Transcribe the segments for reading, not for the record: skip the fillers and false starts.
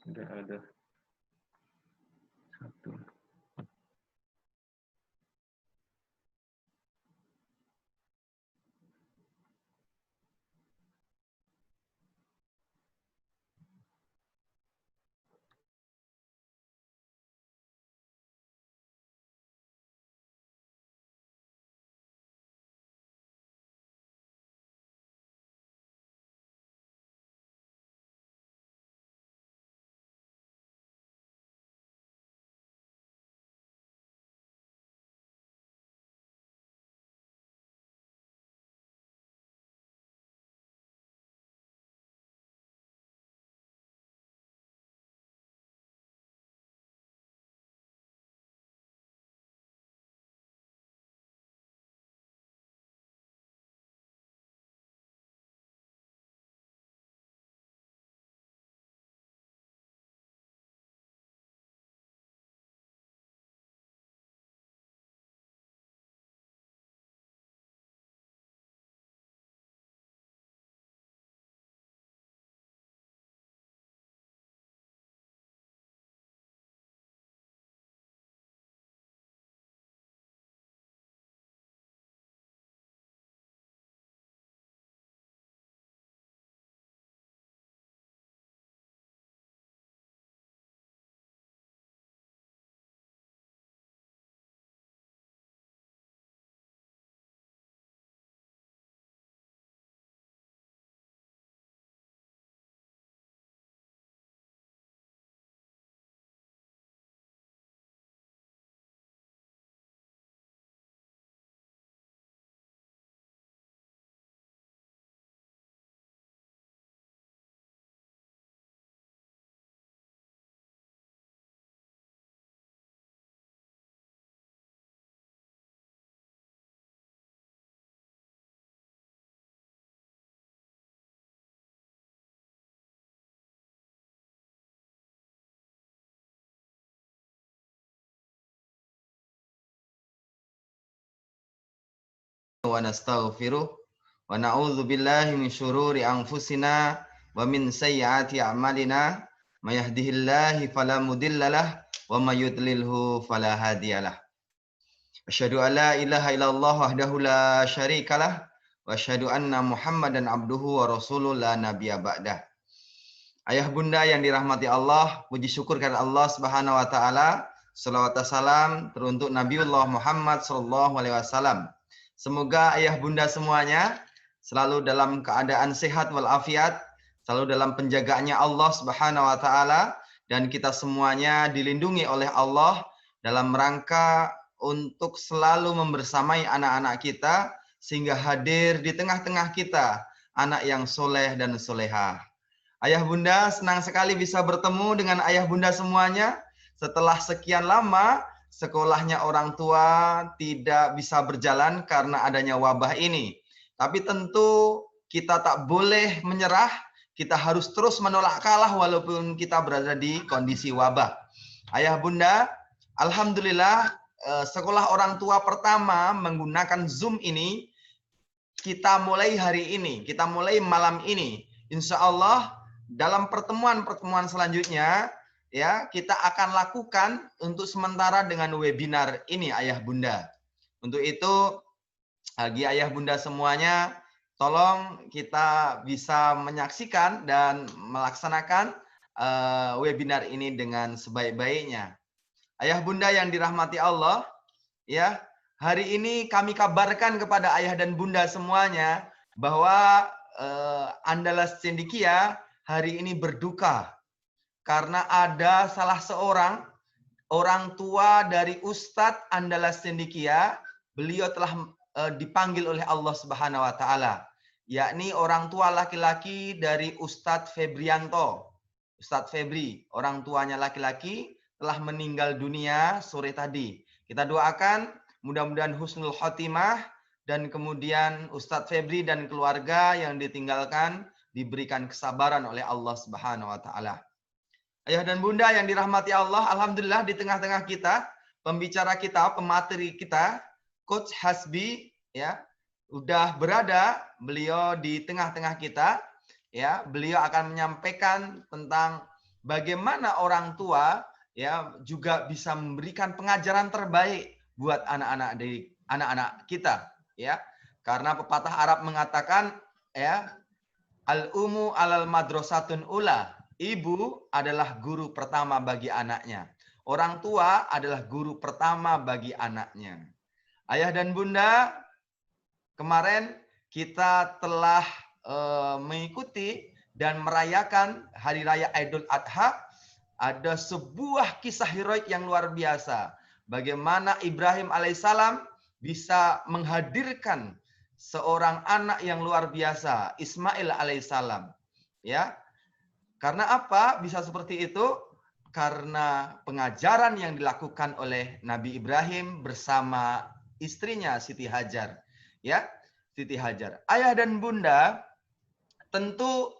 Tidak ada. Satu. Wa nastaghfiruh wa na'udzu billahi min syururi anfusina wa min sayyiati a'malina may yahdihillahu fala mudhillalah wa may yudlilhu fala hadiyalah. Asyhadu an la ilaha illallah wahdahu la syarikalah wa asyhadu anna Muhammadan abduhu wa rasuluh la nabiyya ba'dah. Ayah bunda yang dirahmati Allah, puji syukur kepada Allah Subhanahu wa taala. Shalawat dan salam teruntuk Nabiullah Muhammad sallallahu alaihi wasallam. Semoga ayah bunda semuanya selalu dalam keadaan sehat walafiat, selalu dalam penjagaannya Allah Subhanahu wa taala, dan kita semuanya dilindungi oleh Allah dalam rangka untuk selalu membersamai anak-anak kita sehingga hadir di tengah-tengah kita anak yang soleh dan solehah. Ayah bunda senang sekali bisa bertemu dengan ayah bunda semuanya. Setelah sekian lama sekolahnya orang tua tidak bisa berjalan karena adanya wabah ini. Tapi tentu kita tak boleh menyerah. Kita harus terus menolak kalah walaupun kita berada di kondisi wabah. Ayah bunda, alhamdulillah sekolah orang tua pertama menggunakan Zoom ini kita mulai hari ini, kita mulai malam ini. Insya Allah dalam pertemuan-pertemuan selanjutnya ya kita akan lakukan untuk sementara dengan webinar ini ayah bunda. Untuk itu bagi ayah bunda semuanya tolong kita bisa menyaksikan dan melaksanakan webinar ini dengan sebaik-baiknya. Ayah bunda yang dirahmati Allah, ya, hari ini kami kabarkan kepada ayah dan bunda semuanya bahwa Andalas Cendekia hari ini berduka karena ada salah seorang orang tua dari Ustadz Andalas Cendekia. Beliau telah dipanggil oleh Allah Subhanahu wa taala, yakni orang tua laki-laki dari Ustadz Febrianto. Ustadz Febri, orang tuanya laki-laki, telah meninggal dunia sore tadi. Kita doakan mudah-mudahan husnul khotimah dan kemudian Ustadz Febri dan keluarga yang ditinggalkan diberikan kesabaran oleh Allah Subhanahu wa taala. Ayah dan bunda yang dirahmati Allah, alhamdulillah di tengah-tengah kita pembicara kita, pemateri kita, Coach Hasbi ya, udah berada, beliau di tengah-tengah kita ya. Beliau akan menyampaikan tentang bagaimana orang tua ya juga bisa memberikan pengajaran terbaik buat anak-anak kita ya. Karena pepatah Arab mengatakan ya, al-umu alal madrasatun ula. Ibu adalah guru pertama bagi anaknya. Orang tua adalah guru pertama bagi anaknya. Ayah dan bunda, kemarin kita telah mengikuti dan merayakan Hari Raya Idul Adha. Ada sebuah kisah heroik yang luar biasa. Bagaimana Ibrahim alaihissalam bisa menghadirkan seorang anak yang luar biasa, Ismail alaihissalam. Ya, karena apa bisa seperti itu? Karena pengajaran yang dilakukan oleh Nabi Ibrahim bersama istrinya Siti Hajar. Ya, Siti Hajar. Ayah dan bunda, tentu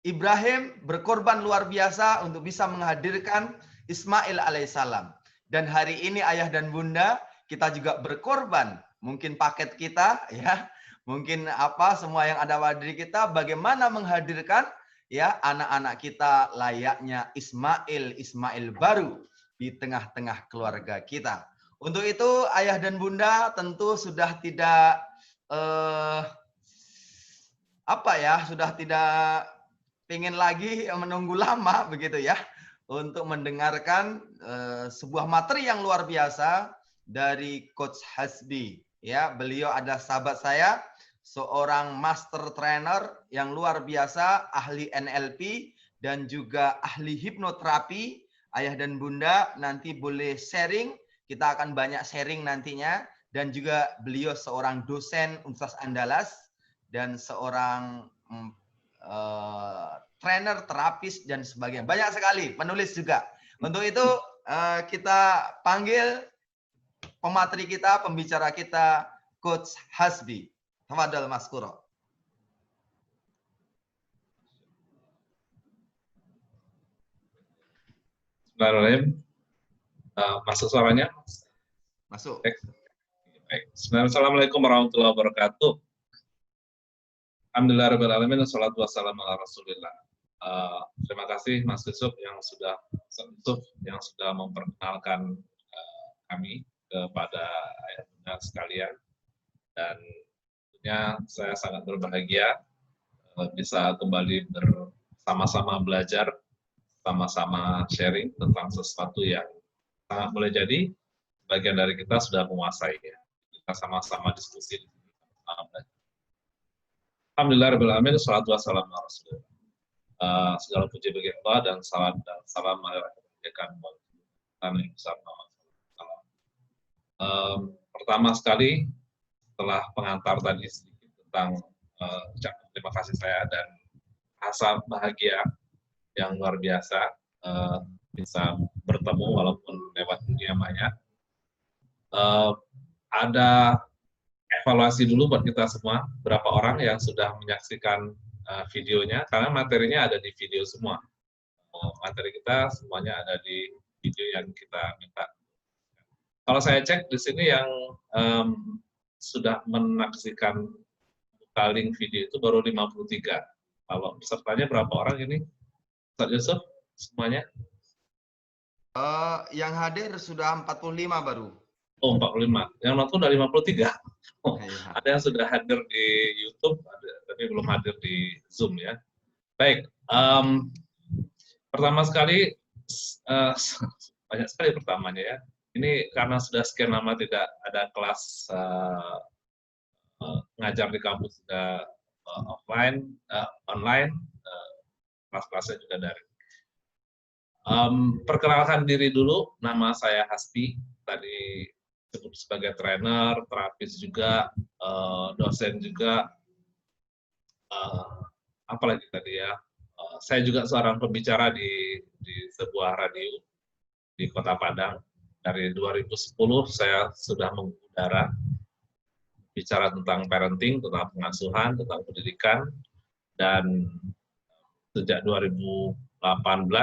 Ibrahim berkorban luar biasa untuk bisa menghadirkan Ismail alaihissalam. Dan hari ini ayah dan bunda, kita juga berkorban. Mungkin paket kita, ya, mungkin apa semua yang ada pada diri kita, bagaimana menghadirkan ya anak-anak kita layaknya Ismail baru di tengah-tengah keluarga kita. Untuk itu ayah dan bunda tentu sudah tidak sudah tidak ingin lagi menunggu lama begitu ya untuk mendengarkan sebuah materi yang luar biasa dari Coach Hasbi. Ya, beliau adalah sahabat saya, seorang master trainer yang luar biasa, ahli NLP dan juga ahli hipnoterapi. Ayah dan bunda nanti boleh sharing, kita akan banyak sharing nantinya. Dan juga beliau seorang dosen Universitas Andalas dan seorang trainer, terapis dan sebagainya. Banyak sekali, penulis juga. Untuk itu kita panggil pemateri kita, pembicara kita, Coach Hasbi. Tafadhal Mas Kuro. Bismillahirrahmanirrahim. Masuk suaranya? Masuk. Baik. Assalamualaikum warahmatullahi wabarakatuh. Alhamdulillahirrahmanirrahim. Wassalatu wassalamu ala rasulillah. Terima kasih Mas Yusuf yang sudah memperkenalkan kami kepada ayah sekalian. Dan tentunya saya sangat berbahagia bisa kembali bersama-sama belajar, sama-sama sharing tentang sesuatu yang sangat boleh jadi bagian dari kita sudah menguasai. Kita sama-sama diskusi. Alhamdulillahirrahmanirrahim. Wassalatu wassalamu ala rasulillah. Segala puji bagi Allah dan salam kebajikan yang besar. Pertama sekali, setelah pengantar tadi sedikit tentang terima kasih saya dan rasa bahagia yang luar biasa bisa bertemu walaupun lewat dunia maya. Ada evaluasi dulu buat kita semua, berapa orang yang sudah menyaksikan videonya, karena materinya ada di video semua. Materi kita semuanya ada di video yang kita minta. Kalau saya cek di sini yang sudah menyaksikan link video itu baru 53. Kalau pesertanya berapa orang ini? Ustaz Yusuf, semuanya? Yang hadir sudah 45 baru. Oh, 45. Yang nonton udah 53. Oh, iya. Ada yang sudah hadir di YouTube, tapi belum hadir di Zoom ya. Baik, pertama sekali, banyak sekali pertamanya ya. Ini karena sudah sekian lama tidak ada kelas ngajar di kampus, sudah online, kelas-kelasnya juga daring. Perkenalkan diri dulu, nama saya Hasbi, tadi disebut sebagai trainer, terapis juga, dosen juga, apalagi tadi ya, saya juga seorang pembicara di sebuah radio di Kota Padang. Dari 2010 saya sudah mengudara, bicara tentang parenting, tentang pengasuhan, tentang pendidikan, dan sejak 2018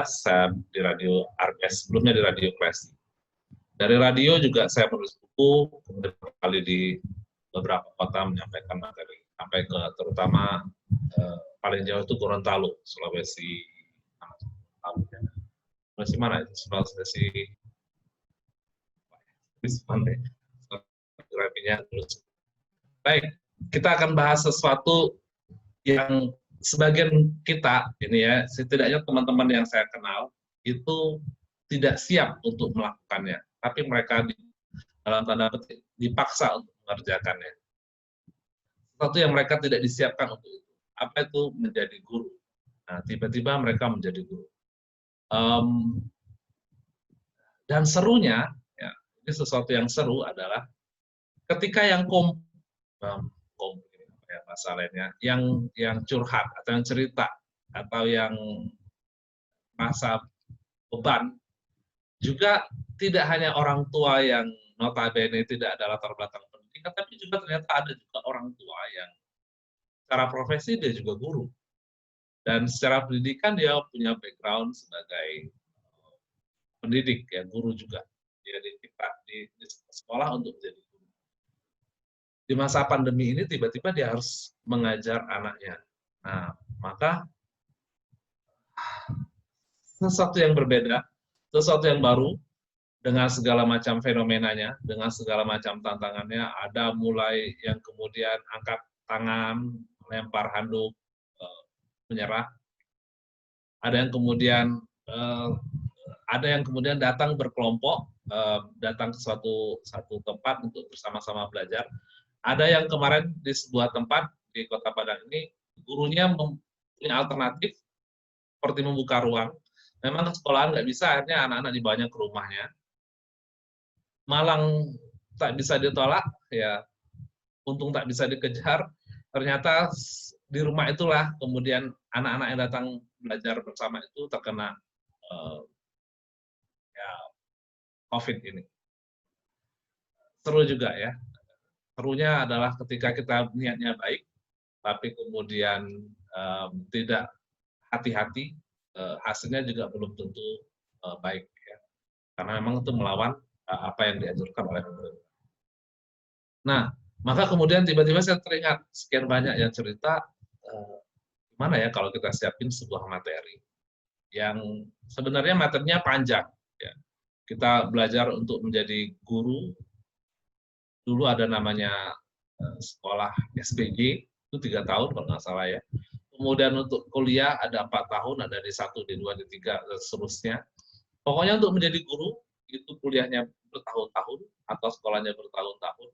saya di radio RBS, sebelumnya di Radio Klesi. Dari radio juga saya menulis buku, kemudian kali di beberapa kota menyampaikan materi, sampai ke terutama paling jauh itu Gorontalo, Sulawesi. Sulawesi mana itu? Sulawesi mana? Geografinya terus. Baik, kita akan bahas sesuatu yang sebagian kita ini ya, setidaknya teman-teman yang saya kenal itu tidak siap untuk melakukannya, tapi mereka dalam tanda petik dipaksa untuk mengerjakannya. Sesuatu yang mereka tidak disiapkan untuk itu. Apa itu menjadi guru? Nah, tiba-tiba mereka menjadi guru. Dan serunya, ya, ini sesuatu yang seru adalah ketika yang ya, bahasa lainnya, yang curhat atau yang cerita atau yang masa beban, juga tidak hanya orang tua yang notabene tidak ada latar belakang pendidikan, tapi juga ternyata ada juga orang tua yang secara profesi dia juga guru. Dan secara pendidikan dia punya background sebagai pendidik, ya, guru juga. Jadi kita di sekolah untuk menjadi guru. Di masa pandemi ini tiba-tiba dia harus mengajar anaknya. Nah, maka sesuatu yang berbeda, sesuatu yang baru, dengan segala macam fenomenanya, dengan segala macam tantangannya, ada mulai yang kemudian angkat tangan, lempar handuk, menyerah, ada yang kemudian datang berkelompok, datang ke satu tempat untuk bersama-sama belajar. Ada yang kemarin di sebuah tempat di Kota Padang ini, gurunya punya alternatif seperti membuka ruang. Memang sekolahan nggak bisa, akhirnya anak-anak dibawanya ke rumahnya. Malang tak bisa ditolak, ya untung tak bisa dikejar. Ternyata di rumah itulah kemudian anak-anak yang datang belajar bersama itu terkena ya, COVID ini. Seru juga ya. Serunya adalah ketika kita niatnya baik, tapi kemudian tidak hati-hati, hasilnya juga belum tentu baik ya. Karena memang itu melawan apa yang dianjurkan oleh pemerintah. Nah, maka kemudian tiba-tiba saya teringat sekian banyak yang cerita, gimana ya kalau kita siapin sebuah materi yang sebenarnya materinya panjang. Ya. Kita belajar untuk menjadi guru, dulu ada namanya sekolah SPG, itu 3 tahun kalau nggak salah ya. Kemudian untuk kuliah ada 4 tahun, ada D1, D2, D3, dan seterusnya. Pokoknya untuk menjadi guru, itu kuliahnya bertahun-tahun, atau sekolahnya bertahun-tahun,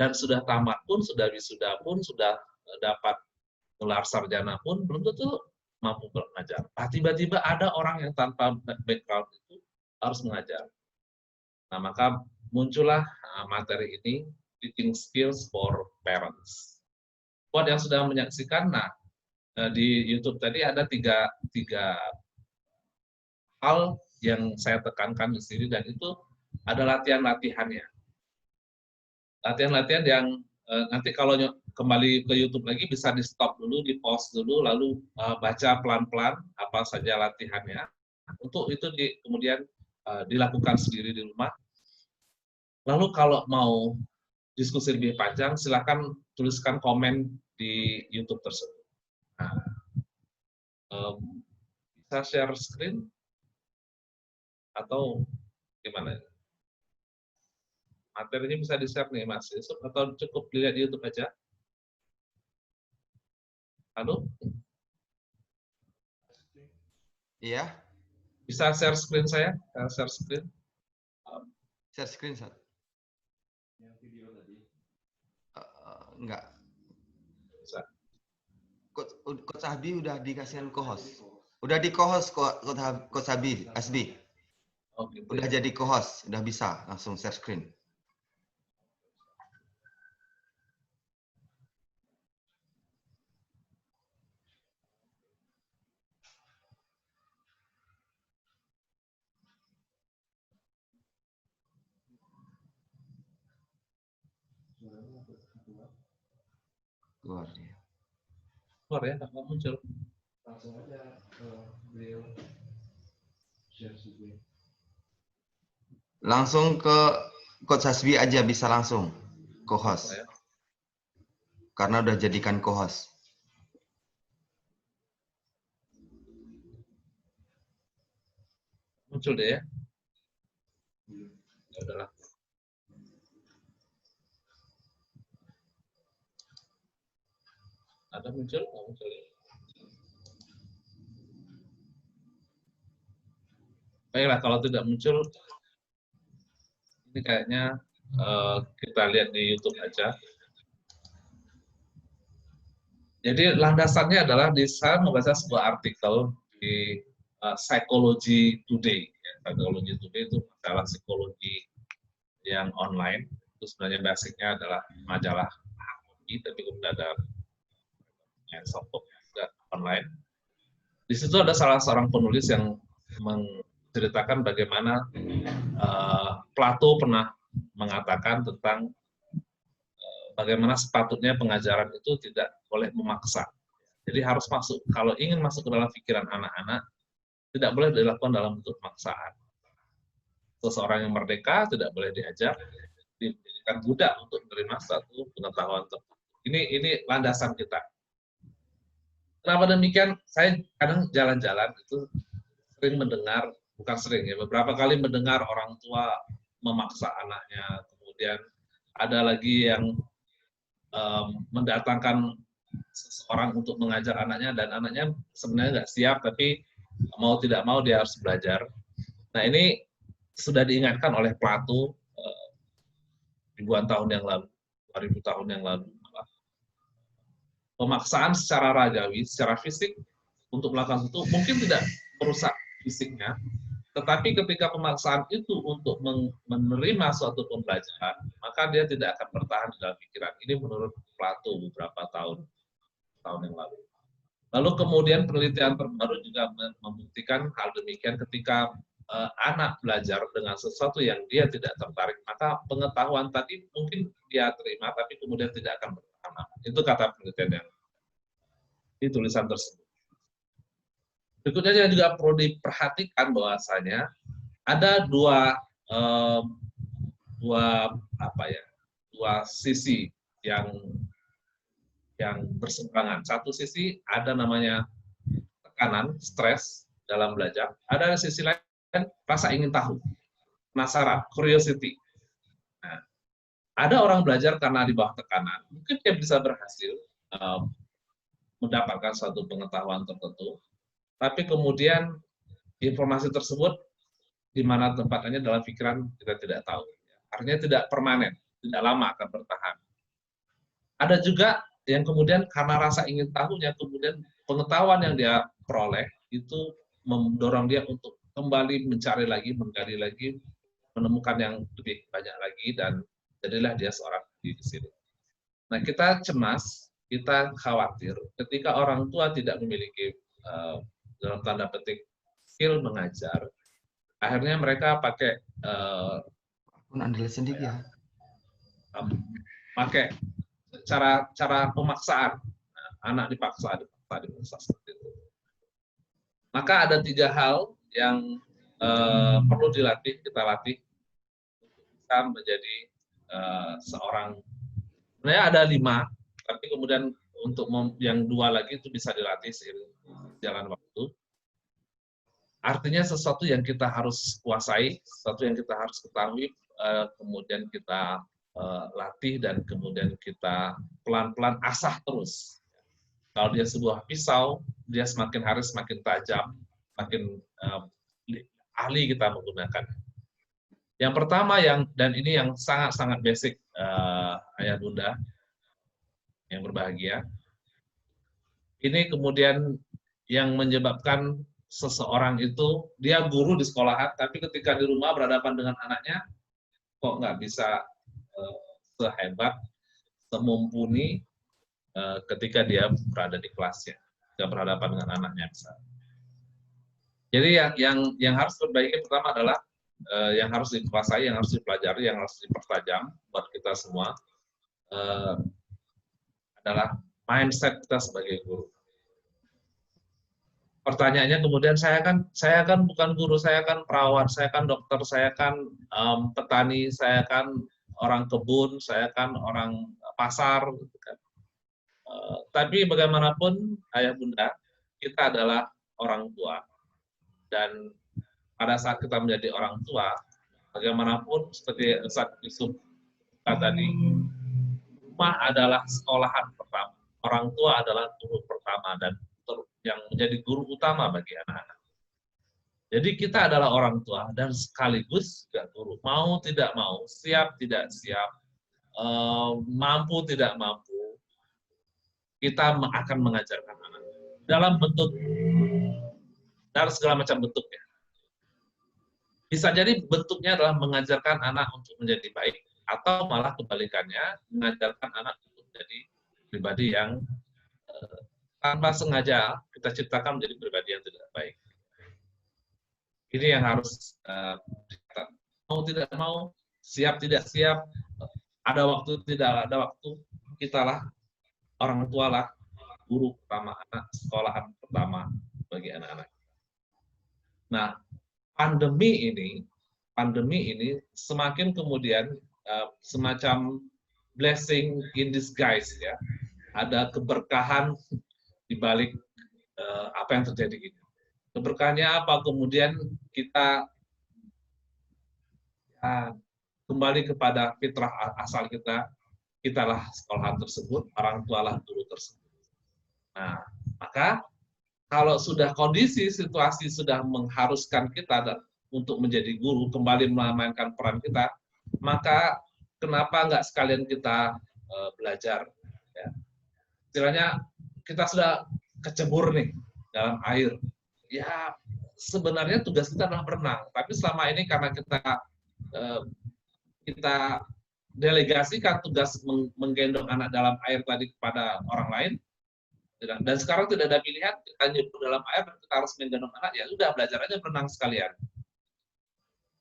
dan sudah tamat pun, sudah wisuda pun, sudah dapat gelar sarjana pun, belum tentu mampu mengajar. Nah, tiba-tiba ada orang yang tanpa background itu harus mengajar. Nah, maka muncullah materi ini, Teaching Skills for Parents. Buat yang sudah menyaksikan, nah, di YouTube tadi ada tiga hal yang saya tekankan di sini, dan itu ada latihan-latihannya. Latihan-latihan yang nanti kalau kembali ke YouTube lagi bisa di stop dulu, di pause dulu, lalu baca pelan-pelan apa saja latihannya. Untuk itu kemudian dilakukan sendiri di rumah. Lalu kalau mau diskusi lebih panjang, silakan tuliskan komen di YouTube tersebut. Nah, bisa share screen atau gimana? Materinya bisa di-share nih Mas Yusuf, atau cukup dilihat di YouTube aja? Halo? Iya. Bisa share screen saya? Share screen? Share screen, Sat. Yang video tadi? Enggak. Bisa. Coach Abi udah dikasihkan co-host. Udah di co-host Coach Abi, Asbi. Oh, gitu Udah ya. jadi co-host, udah bisa langsung share screen. Keluar dia. Keluar ya, nggak muncul. Langsung aja beliau share screen. Langsung ke Coach Hasbi aja bisa langsung co-host. Ya. Karena udah jadikan co-host. Muncul deh ya. Ya udahlah. Ada muncul? Nggak muncul ya? Baiklah, kalau tidak muncul, ini kayaknya kita lihat di YouTube aja. Jadi landasannya adalah saya membaca sebuah artikel di Psychology Today. Psychology Today itu majalah psikologi yang online. Itu sebenarnya basicnya adalah majalah psikologi, tapi kemudian ada softbox juga online. Di situ ada salah seorang penulis yang menceritakan bagaimana Plato pernah mengatakan tentang bagaimana sepatutnya pengajaran itu tidak boleh memaksa. Jadi harus masuk, kalau ingin masuk ke dalam pikiran anak-anak, tidak boleh dilakukan dalam bentuk paksaan. Seseorang yang merdeka tidak boleh diajak, dijadikan budak untuk menerima satu pengetahuan tertentu. Ini landasan kita. Kenapa demikian? Saya kadang jalan-jalan itu sering mendengar, bukan sering ya, beberapa kali mendengar orang tua memaksa anaknya, kemudian ada lagi yang mendatangkan seseorang untuk mengajar anaknya dan anaknya sebenarnya nggak siap tapi mau tidak mau dia harus belajar. Nah ini sudah diingatkan oleh Plato ribuan tahun yang lalu, 2000 tahun yang lalu. Pemaksaan secara ragawi, secara fisik untuk melakukan itu mungkin tidak merusak fisiknya, tetapi ketika pemaksaan itu untuk menerima suatu pembelajaran, maka dia tidak akan bertahan di dalam pikiran. Ini menurut Plato beberapa tahun yang lalu. Lalu kemudian penelitian terbaru juga membuktikan hal demikian ketika anak belajar dengan sesuatu yang dia tidak tertarik, maka pengetahuan tadi mungkin dia terima, tapi kemudian tidak akan bertahan lama. Itu kata penelitian yang di tulisan tersebut. Berikutnya juga perlu diperhatikan bahwasanya ada dua sisi yang berseberangan. Satu sisi ada namanya tekanan, stres dalam belajar. Ada sisi lain rasa ingin tahu, penasaran, curiosity. Nah, ada orang belajar karena di bawah tekanan, mungkin dia bisa berhasil mendapatkan suatu pengetahuan tertentu, tapi kemudian informasi tersebut di mana tempatnya dalam pikiran kita tidak tahu. Artinya tidak permanen, tidak lama akan bertahan. Ada juga yang kemudian karena rasa ingin tahunya, kemudian pengetahuan yang dia peroleh itu mendorong dia untuk kembali mencari lagi, menggali lagi, menemukan yang lebih banyak lagi, dan jadilah dia seorang di sini. Nah, kita cemas, kita khawatir ketika orang tua tidak memiliki dalam tanda petik skill mengajar, akhirnya mereka pakai andal sendiri ya. Pakai cara pemaksaan. Nah, anak dipaksa seperti itu. Maka ada 3 hal yang perlu dilatih, kita latih untuk bisa menjadi seorang. Sebenarnya ada 5, tapi kemudian untuk yang 2 lagi itu bisa dilatih seiring jalan waktu. Artinya sesuatu yang kita harus kuasai, sesuatu yang kita harus ketahui, kemudian kita latih dan kemudian kita pelan-pelan asah terus. Kalau dia sebuah pisau, dia semakin hari semakin tajam, makin ahli kita menggunakan. Yang pertama dan ini yang sangat-sangat basic, ayah bunda yang berbahagia, ini kemudian yang menyebabkan seseorang itu dia guru di sekolahan, tapi ketika di rumah berhadapan dengan anaknya kok nggak bisa sehebat, semumpuni ketika dia berada di kelasnya, ketika berhadapan dengan anaknya misalnya. Jadi yang harus diperbaiki pertama adalah yang harus dikuasai, yang harus dipelajari, yang harus dipertajam buat kita semua adalah mindset kita sebagai guru. Pertanyaannya kemudian saya kan bukan guru, saya kan perawat, saya kan dokter, saya kan petani, saya kan orang kebun, saya kan orang pasar. Gitu kan. Tapi bagaimanapun ayah bunda, kita adalah orang tua dan pada saat kita menjadi orang tua, bagaimanapun seperti Ustaz Yusuf kata tadi, rumah adalah sekolahan pertama. Orang tua adalah guru pertama dan yang menjadi guru utama bagi anak-anak. Jadi kita adalah orang tua dan sekaligus juga guru. Mau tidak mau, siap tidak siap, mampu tidak mampu, kita akan mengajarkan anak dalam bentuk, dalam segala macam bentuknya. Bisa jadi bentuknya adalah mengajarkan anak untuk menjadi baik, atau malah kebalikannya, mengajarkan anak untuk menjadi pribadi yang tanpa sengaja kita ciptakan menjadi pribadi yang tidak baik. Ini yang harus mau tidak mau, siap tidak siap, ada waktu tidak ada waktu, kitalah orang tua lah guru pertama anak, sekolahan pertama bagi anak-anak. Nah, pandemi ini semakin kemudian semacam blessing in disguise ya. Ada keberkahan di balik apa yang terjadi ini. Keberkahannya apa? Kemudian kita kembali kepada fitrah asal kita, kitalah sekolahan tersebut, orang tualah guru tersebut. Nah, maka kalau sudah kondisi situasi sudah mengharuskan kita untuk menjadi guru, kembali memainkan peran kita, maka kenapa nggak sekalian kita belajar? Ya. Istilahnya kita sudah kecebur nih dalam air. Ya, sebenarnya tugas kita adalah berenang, tapi selama ini karena kita delegasikan tugas menggendong anak dalam air tadi kepada orang lain, dan sekarang tidak ada pilihan, kita nyebur dalam air, kita harus menggendong anak, ya sudah belajar aja berenang sekalian.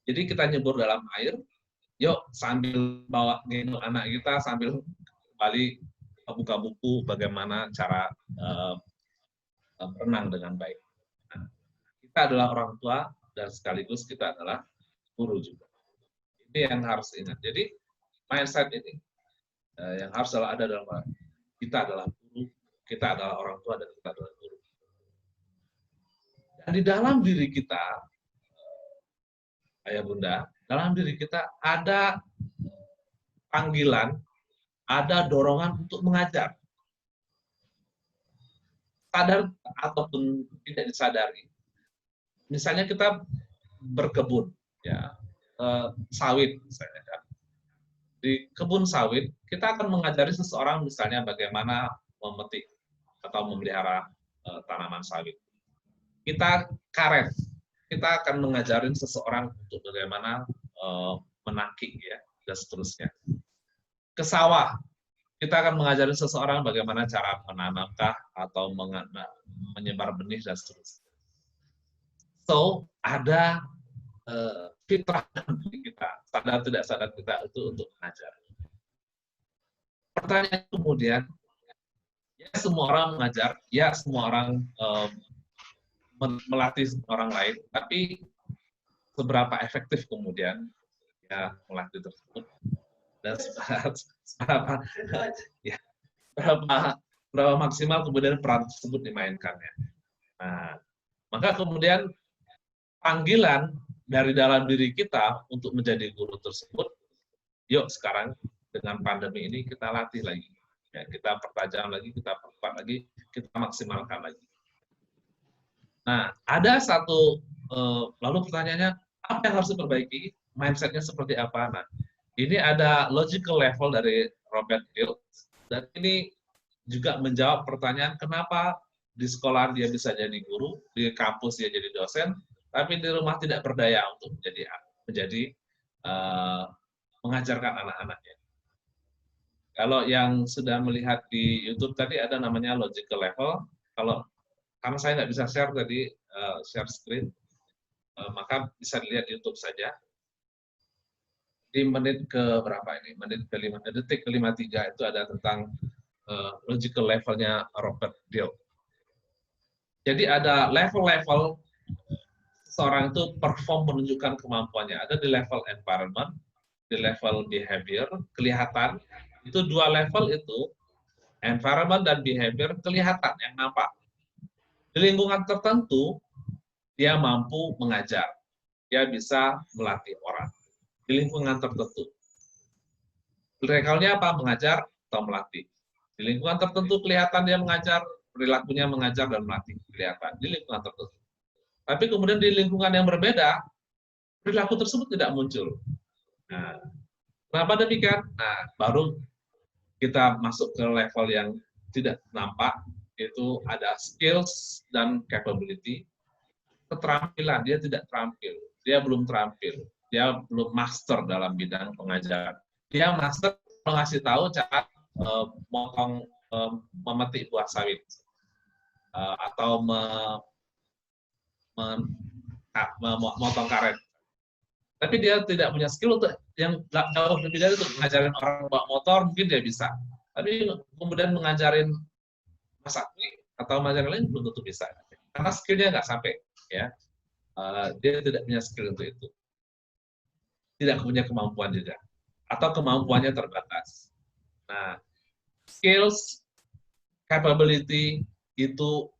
Jadi kita nyebur dalam air, yuk sambil bawa gendong anak kita, sambil kembali buka buku bagaimana cara berenang dengan baik. Nah, kita adalah orang tua dan sekaligus kita adalah guru juga. Ini yang harus ingat. Jadi mindset ini yang harus ada dalam kita adalah guru, kita adalah orang tua dan kita adalah guru. Dan di dalam diri kita, ayah bunda, dalam diri kita ada panggilan, ada dorongan untuk mengajar. Sadar ataupun tidak disadari. Misalnya kita berkebun, ya, sawit misalnya kan. Di kebun sawit, kita akan mengajari seseorang misalnya bagaimana memetik atau memelihara tanaman sawit. Kita karet, kita akan mengajarin seseorang untuk bagaimana menakik ya, dan seterusnya. Ke sawah, kita akan mengajarin seseorang bagaimana cara menanamkah atau menyebar benih dan seterusnya. So, ada fitrah kita, sadar tidak sadar kita itu untuk mengajar. Pertanyaan kemudian, ya semua orang mengajar, ya semua orang melatih orang lain, tapi seberapa efektif kemudian ya melatih tersebut dan berapa maksimal kemudian peran tersebut dimainkannya. Nah, maka kemudian panggilan dari dalam diri kita untuk menjadi guru tersebut, yuk sekarang dengan pandemi ini kita latih lagi, ya, kita pertajam lagi, kita perkuat lagi, kita maksimalkan lagi. Nah, ada satu, lalu pertanyaannya, apa yang harus diperbaiki? Mindsetnya seperti apa? Nah, ini ada logical level dari Robert Hill, dan ini juga menjawab pertanyaan kenapa di sekolah dia bisa jadi guru, di kampus dia jadi dosen, tapi di rumah tidak berdaya untuk menjadi mengajarkan anak-anaknya. Kalau yang sudah melihat di YouTube tadi ada namanya logical level. Karena saya nggak bisa share tadi, share screen, maka bisa dilihat di YouTube saja. Di menit ke berapa ini? Detik ke 53 itu ada tentang logical levelnya Robert Hill. Jadi ada level-level seorang itu perform menunjukkan kemampuannya. Ada di level environment, di level behavior, kelihatan. Itu dua level itu, environment dan behavior, kelihatan yang nampak. Di lingkungan tertentu, dia mampu mengajar. dia bisa melatih orang di lingkungan tertentu. Levelnya apa? Mengajar atau melatih. Di lingkungan tertentu kelihatan dia mengajar, perilakunya mengajar dan melatih, kelihatan di lingkungan tertentu. Tapi kemudian di lingkungan yang berbeda, perilaku tersebut tidak muncul. Nah, kenapa demikian? Nah, baru kita masuk ke level yang tidak nampak, yaitu ada skills dan capability. Keterampilan, dia tidak terampil, dia belum terampil, dia belum master dalam bidang pengajaran. Dia master mengasih tahu cara memetik buah sawit atau memotong karet. Tapi dia tidak punya skill untuk yang jauh lebih dari itu. Mengajarin orang bawa motor mungkin dia bisa. Tapi kemudian mengajarin masak atau mengajarin lain belum tentu bisa. Karena skillnya nggak sampai. Ya, dia tidak punya skill untuk itu. Tidak punya kemampuan juga. Atau kemampuannya terbatas. Nah, skills, capability itu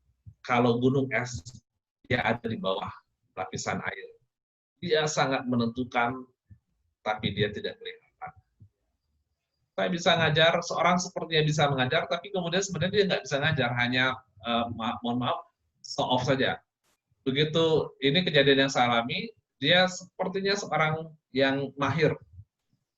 kalau gunung es, dia ada di bawah lapisan air. Dia sangat menentukan, tapi dia tidak kelihatan. Saya bisa ngajar, seorang sepertinya bisa mengajar, tapi kemudian sebenarnya dia nggak bisa ngajar, hanya, mohon maaf, show off saja. Begitu ini kejadian yang saya alami, dia sepertinya seorang yang mahir.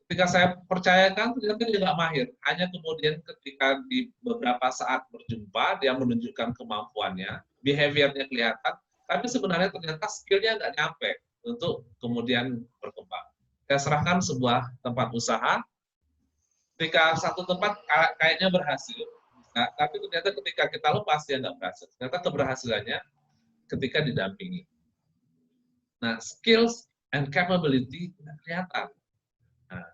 Ketika saya percayakan, ternyata dia nggak mahir. Hanya kemudian ketika di beberapa saat berjumpa, dia menunjukkan kemampuannya, behavior-nya kelihatan, tapi sebenarnya ternyata skill-nya nggak nyampe untuk kemudian berkembang. Saya serahkan sebuah tempat usaha, ketika satu tempat kayaknya berhasil, nah, tapi ternyata ketika kita lepas, dia nggak berhasil. Ternyata keberhasilannya ketika didampingi. Nah, skills and capability tidak kelihatan. Nah,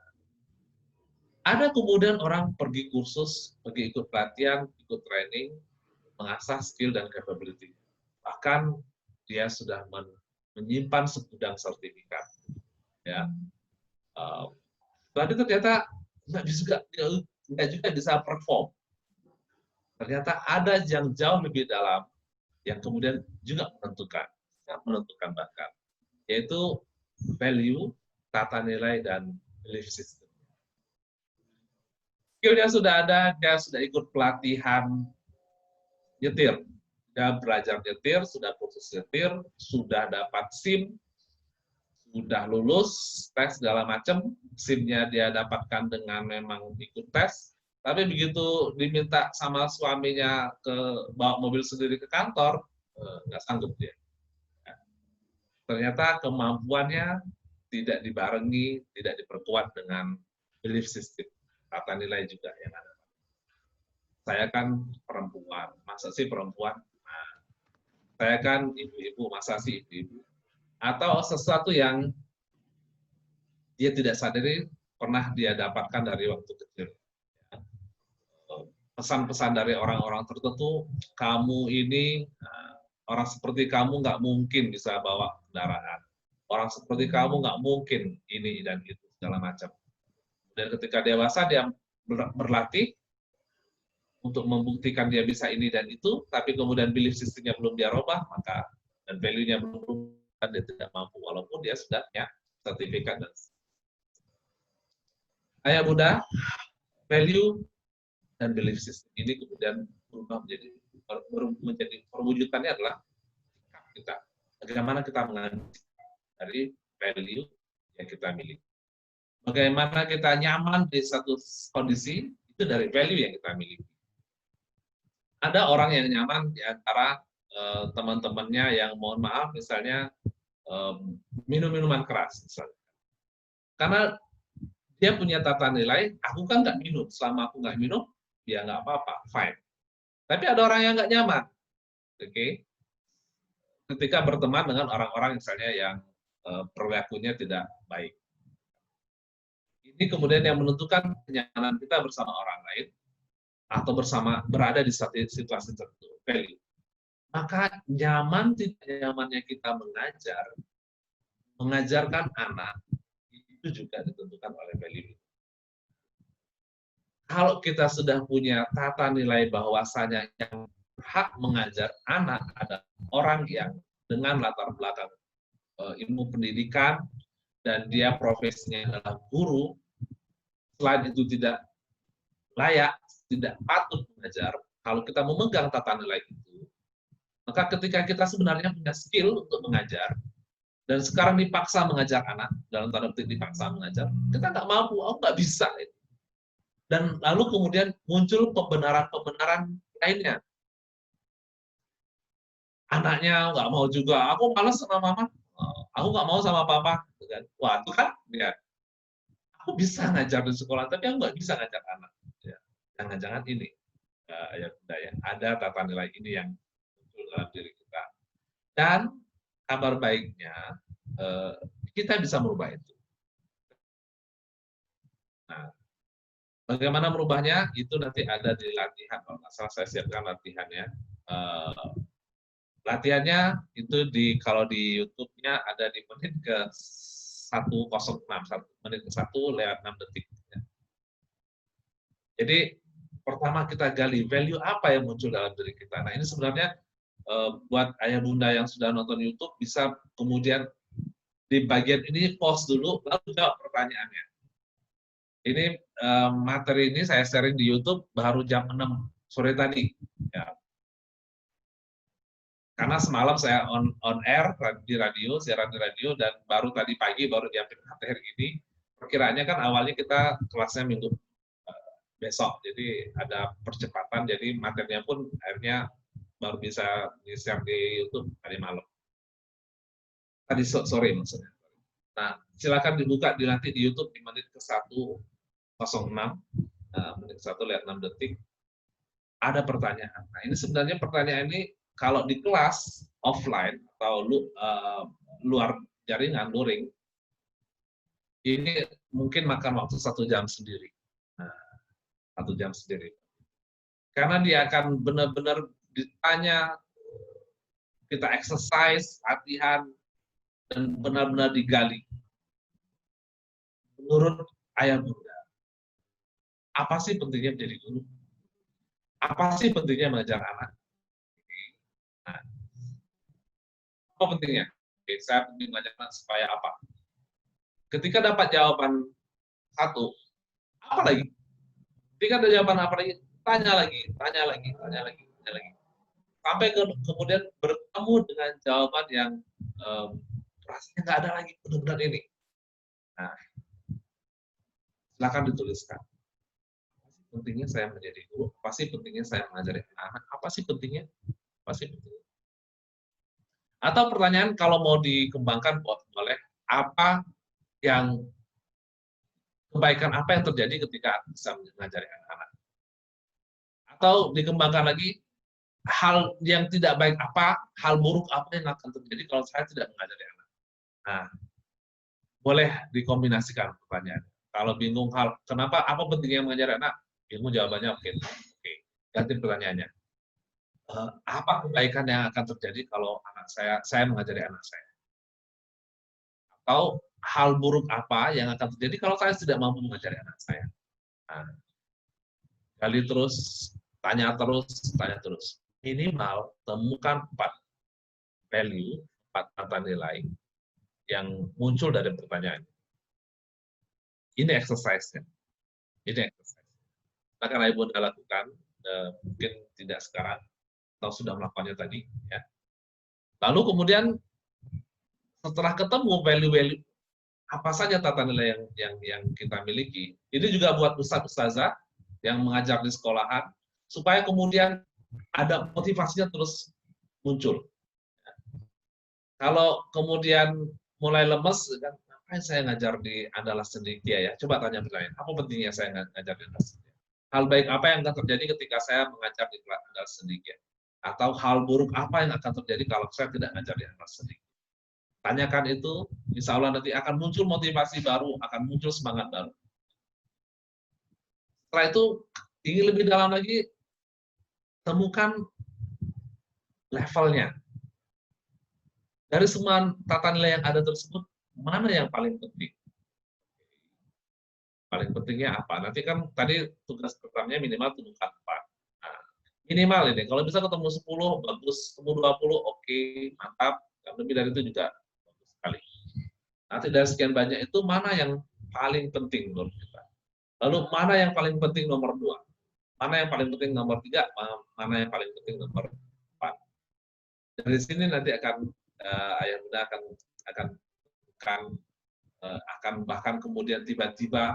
ada kemudian orang pergi kursus, pergi ikut pelatihan, ikut training, mengasah skill dan capability. Bahkan dia sudah menyimpan segudang sertifikat. Ya, tapi ternyata nggak juga bisa perform. Ternyata ada yang jauh lebih dalam yang kemudian juga menentukan bahkan, yaitu value, tata nilai, dan belief system. Skillnya sudah ada, dia sudah ikut pelatihan nyetir, dia belajar nyetir, sudah kursus nyetir, sudah dapat SIM, sudah lulus tes segala macam, SIM-nya dia dapatkan dengan memang ikut tes, tapi begitu diminta sama suaminya bawa mobil sendiri ke kantor, nggak sanggup dia. Ternyata kemampuannya tidak dibarengi, tidak diperkuat dengan belief system, tata nilai juga yang ada. Saya kan perempuan, masa sih perempuan? Nah, saya kan ibu-ibu, masa sih ibu-ibu? Atau sesuatu yang dia tidak sadari pernah dia dapatkan dari waktu kecil. Pesan-pesan dari orang-orang tertentu, kamu ini, orang seperti kamu nggak mungkin bisa bawa kendaraan. Orang seperti kamu nggak mungkin ini dan itu, segala macam. Dan ketika dewasa, dia berlatih untuk membuktikan dia bisa ini dan itu, tapi kemudian belief system-nya belum dia robah, maka dan value-nya belum berubah, dia tidak mampu, walaupun dia sudah punya sertifikat. Dan ayah Bunda, value dan belief system ini kemudian berubah menjadi perwujudannya adalah kita. Bagaimana kita mengambil dari value yang kita miliki. Bagaimana kita nyaman di satu kondisi, itu dari value yang kita miliki. Ada orang yang nyaman di antara teman-temannya yang mohon maaf misalnya minum minuman keras misalnya. Karena dia punya tata nilai, aku kan nggak minum, selama aku nggak minum, ya nggak apa-apa, fine. Tapi ada orang yang nggak nyaman, oke? Ketika berteman dengan orang-orang misalnya yang perilakunya tidak baik. Ini kemudian yang menentukan kenyamanan kita bersama orang lain, atau berada di situasi tertentu, value. Maka nyaman tidak nyamannya kita mengajarkan anak, itu juga ditentukan oleh value. Kalau kita sudah punya tata nilai bahwasanya yang hak mengajar anak adalah orang yang dengan latar belakang ilmu pendidikan dan dia profesinya adalah guru, selain itu tidak layak, tidak patut mengajar, kalau kita memegang tata nilai itu, maka ketika kita sebenarnya punya skill untuk mengajar, dan sekarang dipaksa mengajar anak, dalam tanda petik dipaksa mengajar, kita nggak mampu, aku nggak bisa. Dan lalu kemudian muncul pembenaran-pembenaran lainnya. Anaknya nggak mau juga, aku malas sama mama, aku nggak mau sama papa. Wah, itu kan, ya, aku bisa ngajar di sekolah, tapi aku nggak bisa ngajar anak. Ya, jangan-jangan ini, ya, ada tata nilai ini yang muncul dalam diri kita. Dan kabar baiknya, kita bisa merubah itu. Nah, bagaimana merubahnya? Itu nanti ada di latihan, kalau nggak salah saya siapkan latihannya. Latihannya itu kalau di YouTube-nya ada di menit ke 1:06, menit ke 1 lewat 6 detik. Jadi pertama kita gali value apa yang muncul dalam diri kita. Nah ini sebenarnya buat ayah bunda yang sudah nonton YouTube bisa kemudian di bagian ini pause dulu lalu jawab pertanyaannya. Ini materi ini saya sharing di YouTube baru jam 6 sore tadi. Ya. Karena semalam saya on air di radio, siaran di radio, dan baru tadi pagi baru diambil materi ini. Perkiraannya kan awalnya kita kelasnya minggu besok, jadi ada percepatan, jadi materinya pun akhirnya baru bisa di-share di YouTube tadi malam. Tadi sore maksudnya. Nah, silakan dibuka nanti di YouTube di menit ke 1:06, menit 1 lewat 6 detik. Ada pertanyaan. Nah, ini sebenarnya pertanyaan ini kalau di kelas offline atau luar jaringan, luring, ini mungkin makan waktu 1 jam sendiri. Nah, 1 jam sendiri. Karena dia akan benar-benar ditanya, kita exercise, latihan, dan benar-benar digali. Menurut ayah bunda, apa sih pentingnya menjadi guru? Apa sih pentingnya mengajar anak? Nah, apa pentingnya? Oke, saya penting mengajar anak supaya apa? Ketika dapat jawaban 1, apa lagi? Ketika ada jawaban apa lagi? Tanya lagi. Sampai kemudian bertemu dengan jawaban yang rasanya nggak ada lagi, benar-benar ini. Nah, silakan dituliskan. Apa sih pentingnya saya menjadi guru? Apa sih pentingnya saya mengajari anak? Apa sih pentingnya? Apa sih pentingnya? Atau pertanyaan kalau mau dikembangkan boleh, apa yang kebaikan apa yang terjadi ketika bisa mengajari anak-anak? Atau dikembangkan lagi, hal yang tidak baik apa, hal buruk apa yang akan terjadi kalau saya tidak mengajari anak? Nah, boleh dikombinasikan pertanyaan. Kalau bingung kenapa, apa pentingnya mengajari anak? Bingung jawabannya, oke. Ganti pertanyaannya. Apa kebaikan yang akan terjadi kalau saya mengajari anak saya? Atau hal buruk apa yang akan terjadi kalau saya tidak mampu mengajari anak saya? Nah, gali terus, tanya terus. Minimal temukan 4 value, 4 tata nilai yang muncul dari pertanyaan. Ini exercise-nya. Silakan ayah bunda lakukan, mungkin tidak sekarang, atau sudah melakukannya tadi. Ya. Lalu kemudian setelah ketemu value-value apa saja tata nilai yang kita miliki, ini juga buat ustaz-ustazah yang mengajar di sekolahan, supaya kemudian ada motivasinya terus muncul. Kalau kemudian mulai lemes, kan, apa yang saya ngajar di Andalas Cendekia ya? Coba tanya pertanyaan, apa pentingnya saya ngajar di Andalas Cendekia? Hal baik apa yang akan terjadi ketika saya mengajar di Andalas Cendekia? Atau hal buruk apa yang akan terjadi kalau saya tidak mengajar di Andalas Cendekia? Tanyakan itu, insya Allah nanti akan muncul motivasi baru, akan muncul semangat baru. Setelah itu, ingin lebih dalam lagi, temukan levelnya. Dari semua tata nilai yang ada tersebut, mana yang paling penting? Paling pentingnya apa? Nanti kan tadi tugas pertamanya minimal temukan 4. Nah, minimal ini, kalau bisa ketemu 10, bagus. Ketemu 20, oke, mantap. Dan lebih dari itu juga bagus. kali. Nanti dari sekian banyak itu mana yang paling penting menurut kita? Lalu mana yang paling penting nomor 2? Mana yang paling penting nomor 3? Mana yang paling penting nomor 4? Dari sini nanti akan Ayah Bunda akan bahkan kemudian tiba-tiba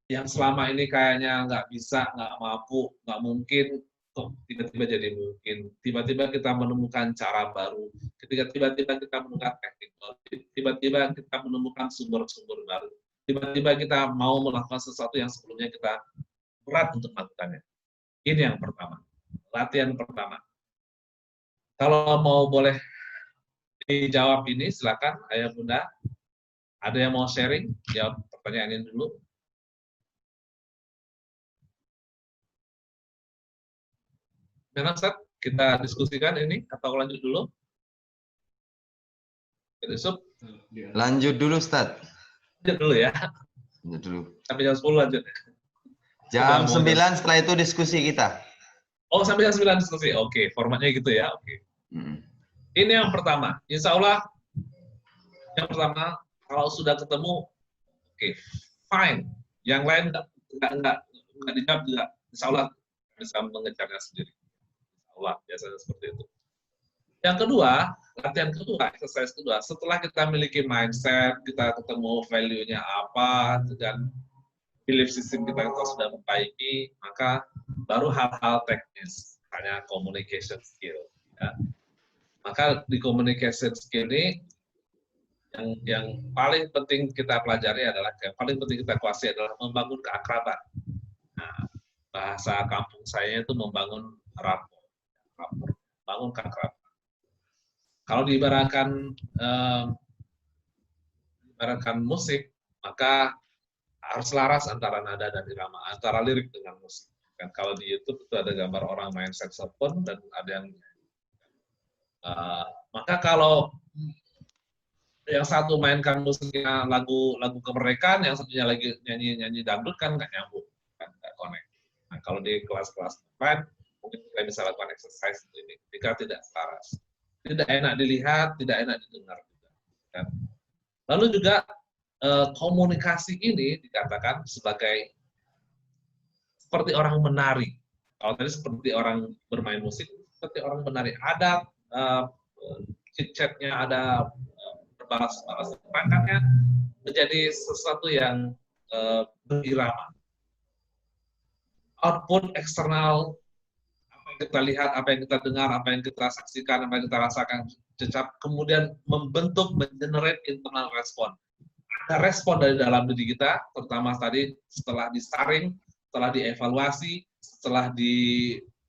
yang selama ini kayaknya nggak bisa, nggak mampu, nggak mungkin, kok tiba-tiba jadi mungkin. Tiba-tiba kita menemukan cara baru, ketika tiba-tiba kita menemukan teknik baru, tiba-tiba kita menemukan sumber-sumber baru, tiba-tiba kita mau melakukan sesuatu yang sebelumnya kita berat untuk melakukannya. Ini yang pertama, latihan pertama. Kalau mau boleh dijawab ini, silakan Ayah Bunda. Ada yang mau sharing? Jawab pertanyaan ini dulu. Memang Ustaz, kita diskusikan ini atau lanjut dulu? Yusuf? Lanjut dulu, Ustaz. Lanjut dulu ya. Lanjut dulu. Sampai jam 10 lanjut. Jam 9 setelah itu diskusi kita. Oh, sampai jam 9 diskusi. Oke, formatnya gitu ya. Oke. Ini yang pertama. Insya Allah, yang pertama, kalau sudah ketemu, oke, fine. Yang lain nggak dijawab juga. Insya Allah bisa mengejarnya sendiri. Insya Allah, biasanya seperti itu. Yang kedua, latihan kedua, exercise kedua, setelah kita memiliki mindset, kita ketemu value-nya apa, dan belief system kita sudah membaiki, maka baru hal-hal teknis, hanya communication skill. Ya. Maka di communication skill ini, yang paling penting kita pelajari adalah, yang paling penting kita kuasai adalah membangun keakraban. Nah, bahasa kampung saya itu membangun rapport, bangun keakraban. Kalau diibaratkan musik, maka harus laras antara nada dan irama, antara lirik dengan musik. Dan kalau di YouTube itu ada gambar orang main saxophone dan ada yang maka kalau yang satu mainkan musiknya lagu kemerdekaan, yang satunya lagi nyanyi dangdut, kan nggak nyambung, kan nggak connect. Nah, kalau di kelas-kelas lain mungkin kita bisa lakukan exercise ini jika tidak selaras. Tidak enak dilihat, tidak enak didengar juga. Kan? Lalu juga komunikasi ini dikatakan sebagai seperti orang menari. Kalau tadi seperti orang bermain musik, seperti orang menari. Ada chit-chatnya, ada berbalas-balas. Makanya menjadi sesuatu yang berirama. Output eksternal, apa yang kita lihat, apa yang kita dengar, apa yang kita saksikan, apa yang kita rasakan, cecap, kemudian membentuk, mengenerate internal respon. Ada respon dari dalam diri kita, terutama tadi setelah disaring, setelah dievaluasi, setelah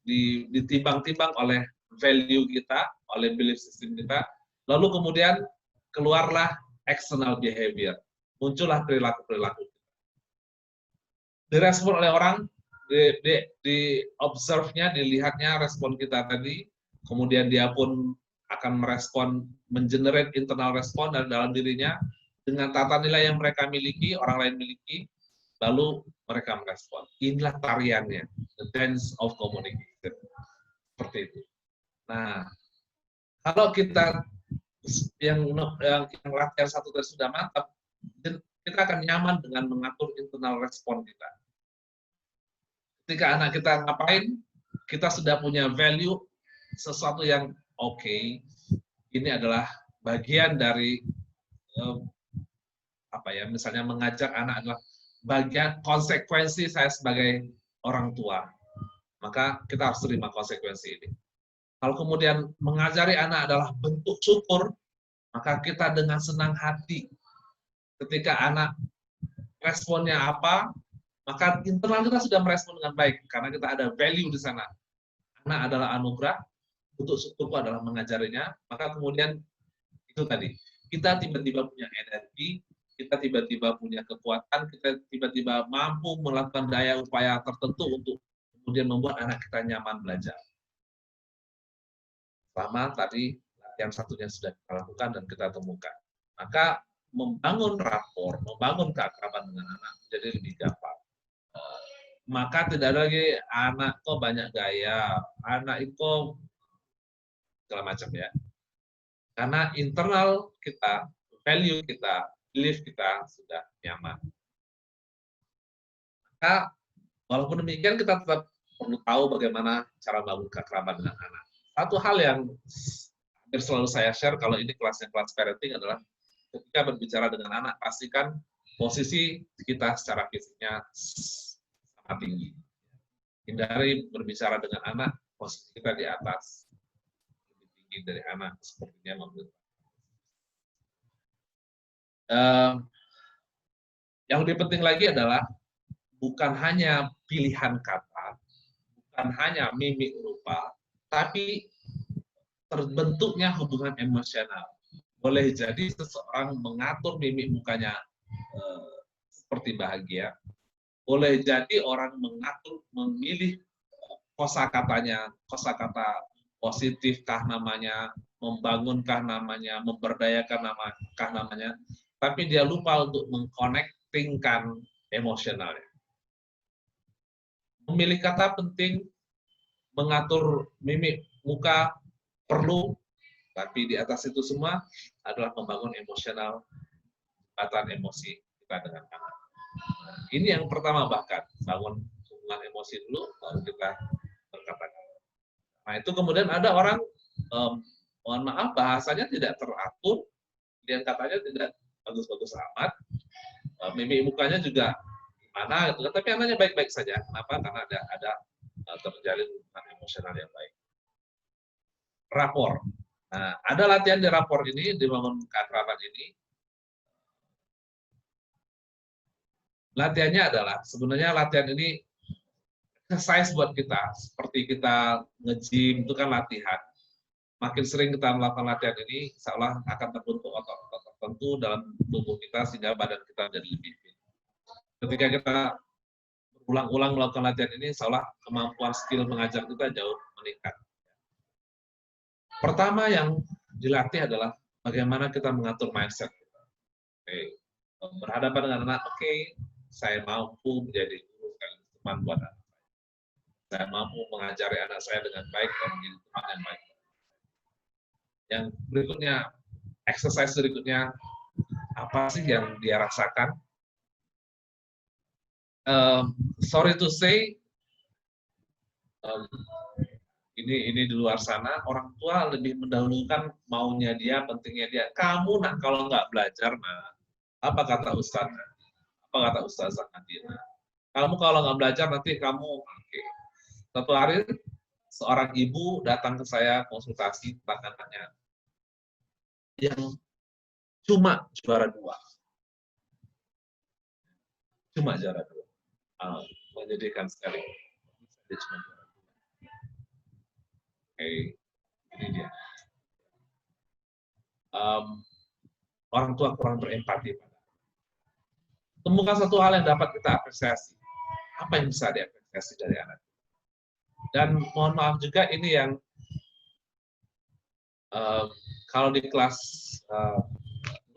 ditimbang-timbang oleh value kita, oleh belief system kita, lalu kemudian keluarlah external behavior, muncullah perilaku-perilaku. Direspon oleh orang, di observe-nya, dilihatnya respon kita tadi, kemudian dia pun akan merespon, mengenerate internal respon dari dalam dirinya, dengan tata nilai yang mereka miliki, orang lain miliki, lalu mereka merespon. Inilah tariannya, the dance of communication. Seperti itu. Nah, kalau kita yang latihan satu tadi sudah mantap, kita akan nyaman dengan mengatur internal respon kita. Ketika anak kita ngapain, kita sudah punya value, sesuatu yang oke, ini adalah bagian dari misalnya mengajak anak adalah bagian konsekuensi saya sebagai orang tua, maka kita harus terima konsekuensi ini. Kalau kemudian mengajari anak adalah bentuk syukur, maka kita dengan senang hati ketika anak responnya apa, maka internal kita sudah merespon dengan baik karena kita ada value di sana. Anak adalah anugerah, bentuk syukurku adalah mengajarinya, maka kemudian itu tadi, kita tiba-tiba punya energi, kita tiba-tiba punya kekuatan, kita tiba-tiba mampu melakukan daya upaya tertentu untuk kemudian membuat anak kita nyaman belajar. Selama tadi yang satunya sudah kita lakukan dan kita temukan. Maka membangun rapor, membangun keakraban dengan anak menjadi lebih gampang. Maka tidak ada lagi anak kok banyak gaya, anak itu segala macam ya. Karena internal kita, value kita, belief kita sudah nyaman. Maka walaupun demikian kita tetap perlu tahu bagaimana cara membangun keakraban dengan anak. Satu hal yang hampir selalu saya share kalau ini kelasnya kelas parenting adalah ketika berbicara dengan anak, pastikan posisi kita secara fisiknya sangat tinggi. Hindari berbicara dengan anak, posisi kita di atas, lebih tinggi dari anak, sepertinya menurut. Yang lebih penting lagi adalah bukan hanya pilihan kata, bukan hanya mimik rupa, tapi terbentuknya hubungan emosional. Boleh jadi seseorang mengatur mimik mukanya seperti bahagia, boleh jadi orang mengatur, memilih kosakatanya, kosakata positifkah namanya, membangunkah namanya, memberdayakan kah namanya, tapi dia lupa untuk mengkonektingkan emosionalnya. Memilih kata penting, mengatur mimik muka perlu, tapi di atas itu semua adalah membangun emosional, jembatan emosi kita dengan anak. Ini yang pertama, bahkan bangun hubungan emosi dulu, baru kita berkata-kata. Nah itu kemudian ada orang, mohon maaf bahasanya tidak teratur, dia katanya tidak bagus-bagus amat, mimik mukanya juga gimana, gitu. Tapi anaknya baik-baik saja. Kenapa? Karena ada terjalin hubungan emosional yang baik. Rapor. Nah, ada latihan di rapor ini, dibangun keakraban ini. Latihannya adalah, sebenarnya latihan ini exercise buat kita, seperti kita nge-gym itu kan latihan. Makin sering kita melakukan latihan ini, seolah akan terbentuk otot-otot tertentu dalam tubuh kita sehingga badan kita menjadi lebih fit. Ketika kita berulang-ulang melakukan latihan ini, seolah kemampuan skill mengajar kita jauh meningkat. Pertama yang dilatih adalah bagaimana kita mengatur mindset kita. Oke. Berhadapan dengan anak, oke, saya mampu menjadi guru sekaligus teman buat anak saya. Saya mampu mengajari anak saya dengan baik dan menjadi teman yang baik. Yang berikutnya, exercise berikutnya, apa sih yang dia rasakan? Sorry to say, ini di luar sana, orang tua lebih mendahulukan maunya dia, pentingnya dia. Kamu nak kalau nggak belajar, nak, apa kata Ustazah? Apa kata Ustazah Nadina? Kamu kalau nggak belajar nanti kamu, oke. Satu hari seorang ibu datang ke saya konsultasi tentang anaknya yang cuma juara 2. Cuma juara 2. Menyedihkan sekali. Dia cuma juara 2. Oke, ini dia. Orang tua kurang berempati. Temukan satu hal yang dapat kita apresiasi. Apa yang bisa diapresiasi dari anak? Dan mohon maaf juga ini yang kalau di kelas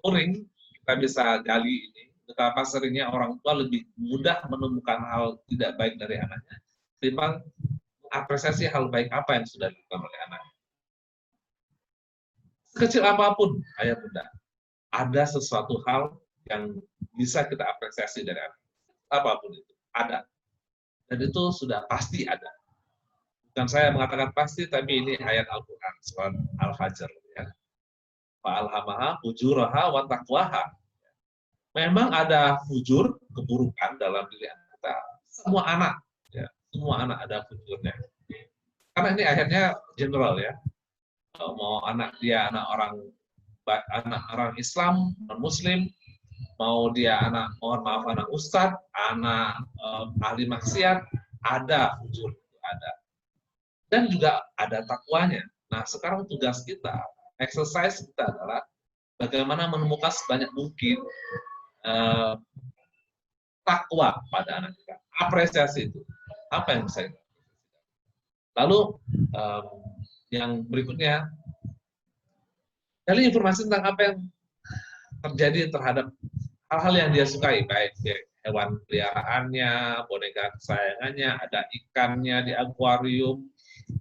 luring kita bisa gali ini, betapa seringnya orang tua lebih mudah menemukan hal tidak baik dari anaknya ketimbang apresiasi hal baik apa yang sudah dilakukan oleh anaknya. Sekecil apapun, ayah bunda, ada sesuatu hal yang bisa kita apresiasi dari anak. Apapun itu, ada. Dan itu sudah pasti ada. Bukan saya mengatakan pasti, tapi ini ayat Al-Quran, surat Al-Fajr. Ya. Fa'alhamaha fujuraha wa taqwaha. Memang ada fujur, keburukan dalam diri anak kita. Semua anak, ya, semua anak ada fujurnya. Karena ini ayatnya general ya. Mau anak dia anak orang Islam, non-Muslim, mau dia anak, mohon maaf, anak ustadz, anak ahli maksiat, ada fujur, ada. Dan juga ada takwanya. Nah, sekarang tugas kita, exercise kita adalah bagaimana menemukan sebanyak mungkin takwa pada anak kita. Apresiasi itu. Apa yang bisa kita apresiasi? Lalu, yang berikutnya, gali informasi tentang apa yang terjadi terhadap hal-hal yang dia sukai, baik hewan peliharaannya, boneka kesayangannya, ada ikannya di akuarium,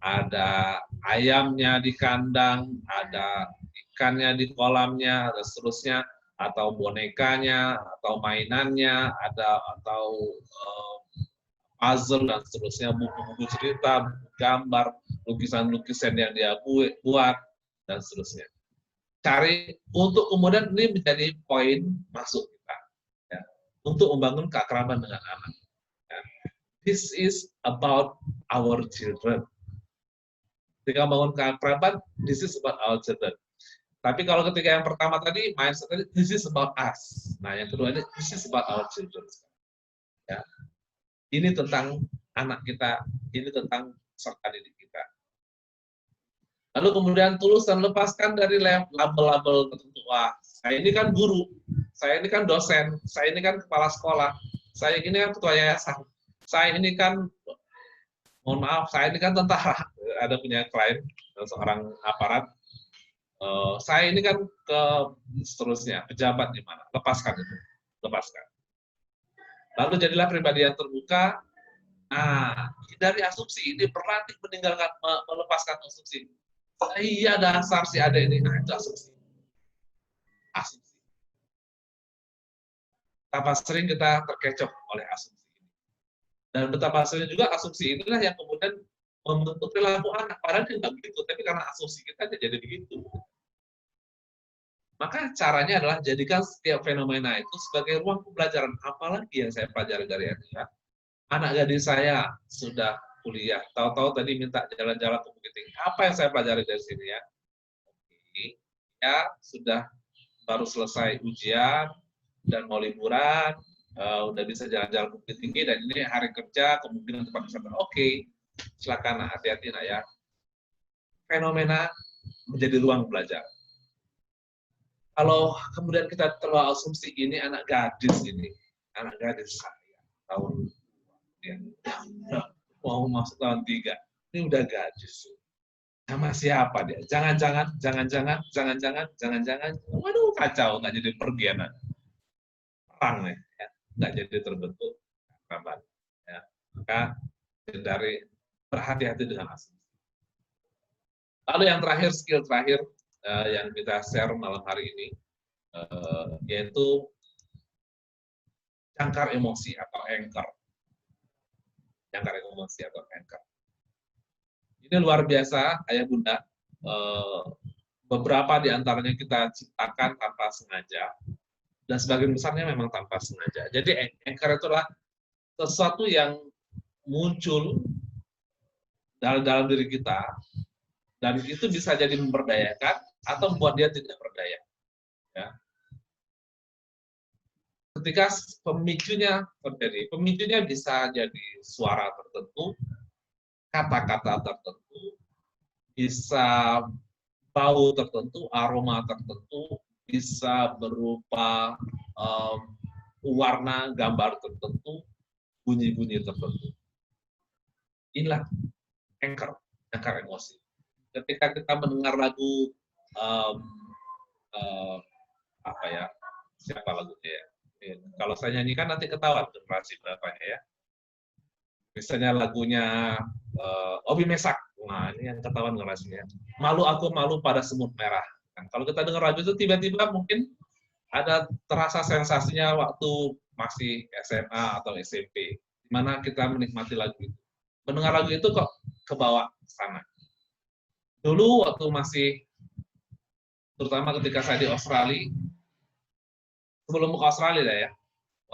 ada ayamnya di kandang, ada ikannya di kolamnya, dan seterusnya, atau bonekanya, atau mainannya, atau puzzle dan seterusnya, buku-buku cerita, buku gambar, lukisan-lukisan yang dia buat dan seterusnya. Cari untuk kemudian ini menjadi poin masuk kita, ya, untuk membangun keakraban dengan anak. Ya. This is about our children. Ketika membangun keakraban, this is about our children. Tapi kalau ketika yang pertama tadi, mindset tadi, this is about us. Nah, yang kedua ini, this is about our children. Ya. Ini tentang anak kita, ini tentang peserta didik kita. Lalu kemudian tulus dan lepaskan dari label-label tertentu. Wah, saya ini kan guru, saya ini kan dosen, saya ini kan kepala sekolah, saya ini kan ketua yayasan, saya ini kan, mohon maaf, saya ini kan tentara, ada punya klien, seorang aparat, saya ini kan ke seterusnya, pejabat di mana, lepaskan itu, lepaskan. Lalu jadilah pribadi yang terbuka. Nah, dari asumsi ini berlatih meninggalkan, melepaskan asumsi. Iya dasar si ada ini, nah itu asumsi. Asumsi. Betapa sering kita terkecoh oleh asumsi ini. Dan betapa sering juga asumsi inilah yang kemudian membentuk perilaku anak. Padahal dia nggak begitu, tapi karena asumsi kita jadi begitu. Maka caranya adalah jadikan setiap fenomena itu sebagai ruang pembelajaran. Apalagi yang saya pelajari dari dia. Anak gadis saya sudah kuliah, tahu-tahu tadi minta jalan-jalan ke Bukit Tinggi. Apa yang saya pelajari dari sini ya? Ya sudah baru selesai ujian dan mau liburan, udah bisa jalan-jalan ke Bukit Tinggi dan ini hari kerja, kemungkinan tempat wisata. Oke, silakan, hati-hati nak ya. Fenomena menjadi ruang belajar. Kalau kemudian kita terlalu asumsi ini anak gadis saya tahun ya, mau masuk tahun 3, ini udah gadis. Sama siapa dia? Jangan-jangan, waduh kacau, nggak jadi pergi anak. Perang nih, ya. Nggak jadi terbentuk kabar. Ya. Maka hindari, berhati-hati dengan asumsi. Lalu yang terakhir, skill terakhir, yang kita share malam hari ini, yaitu jangkar emosi atau anchor. Jangkar emosi atau anchor. Ini luar biasa, ayah bunda. Beberapa di antaranya kita ciptakan tanpa sengaja, dan sebagian besarnya memang tanpa sengaja. Jadi anchor itulah sesuatu yang muncul dalam diri kita, dan itu bisa jadi memberdayakan atau membuat dia tidak berdaya. Ya. Ketika pemicunya terjadi, pemicunya bisa jadi suara tertentu, kata-kata tertentu, bisa bau tertentu, aroma tertentu, bisa berupa warna, gambar tertentu, bunyi-bunyi tertentu. Inilah anchor emosi. Ketika kita mendengar lagu siapa lagunya ya? Kalau saya nyanyikan nanti ketahuan generasi berapanya ya. Misalnya lagunya Obi Mesak, nah ini yang ketahuan generasinya. Malu aku malu pada semut merah. Nah, kalau kita dengar lagu itu tiba-tiba mungkin ada terasa sensasinya waktu masih SMA atau SMP, di mana kita menikmati lagu itu. Mendengar lagu itu kok kebawa ke sana. Dulu waktu masih, terutama ketika saya di Australia, sebelum ke Australia ya,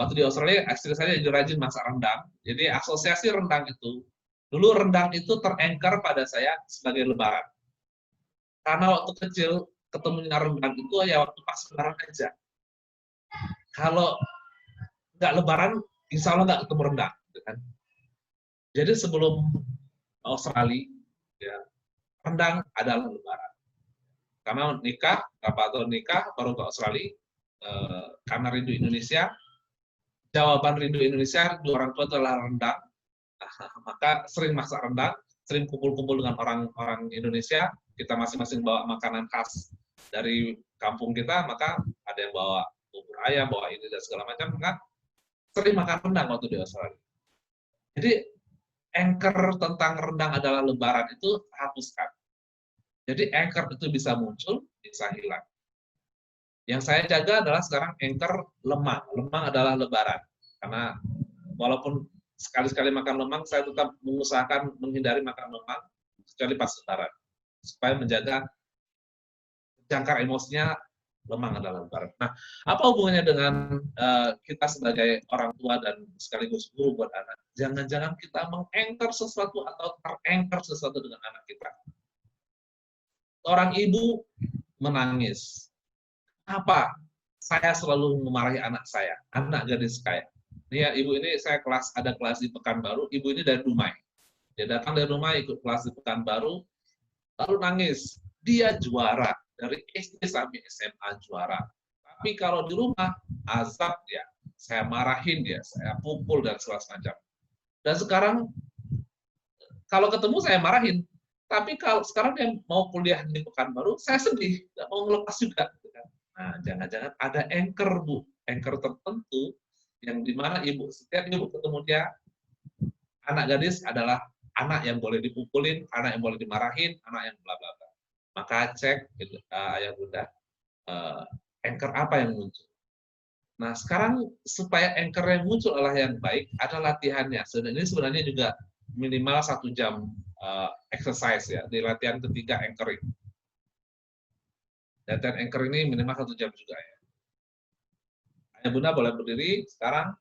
waktu di Australia istri saya jadi rajin masak rendang, jadi asosiasi rendang itu, dulu rendang itu terengker pada saya sebagai lebaran. Karena waktu kecil ketemunya rendang itu ya waktu pas lebaran aja. Kalau nggak lebaran, insya Allah nggak ketemu rendang. Gitu kan. Jadi sebelum Australia, ya, rendang adalah lebaran. Karena nikah, atau nikah baru ke Australia, karena rindu Indonesia, jawaban rindu Indonesia, dua orang tua adalah rendang, maka sering masak rendang, sering kumpul-kumpul dengan orang-orang Indonesia, kita masing-masing bawa makanan khas dari kampung kita, maka ada yang bawa bubur ayam, bawa ini dan segala macam, maka sering makan rendang waktu di Australia. Jadi anchor tentang rendang adalah lebaran itu hapuskan. Jadi anchor itu bisa muncul bisa hilang. Yang saya jaga adalah sekarang anchor lemang. Lemang adalah lebaran. Karena walaupun sekali-sekali makan lemang, saya tetap mengusahakan menghindari makan lemang, kecuali pas lebaran. Supaya menjaga jangkar emosinya, lemang adalah lebaran. Nah, apa hubungannya dengan kita sebagai orang tua dan sekaligus guru buat anak? Jangan-jangan kita meng-anchor sesuatu atau ter-anchor sesuatu dengan anak kita. Seorang ibu menangis. Apa? Saya selalu memarahi anak saya, anak gadis saya. Ini ya, ibu ini saya ada kelas di Pekanbaru, ibu ini dari Dumai. Dia datang dari Dumai ikut kelas di Pekanbaru, lalu nangis. Dia juara, dari SD sampai SMA juara. Tapi kalau di rumah, azab dia. Saya marahin dia, saya pukul dan segala macam. Dan sekarang, kalau ketemu saya marahin. Tapi kalau sekarang dia mau kuliah di Pekanbaru, saya sedih, nggak mau ngelepas juga. Nah, jangan-jangan ada anchor, Bu. Anchor tertentu yang dimana setiap ibu ketemu dia, anak gadis adalah anak yang boleh dipukulin, anak yang boleh dimarahin, anak yang bla bla bla. Maka cek ayah bunda, anchor apa yang muncul. Nah, sekarang supaya anchor yang muncul adalah yang baik, ada latihannya. Ini sebenarnya juga minimal 1 jam exercise ya, di latihan ketiga anchoring. Latihan anchor ini minimal 1 jam juga ya. Ayah bunda boleh berdiri sekarang,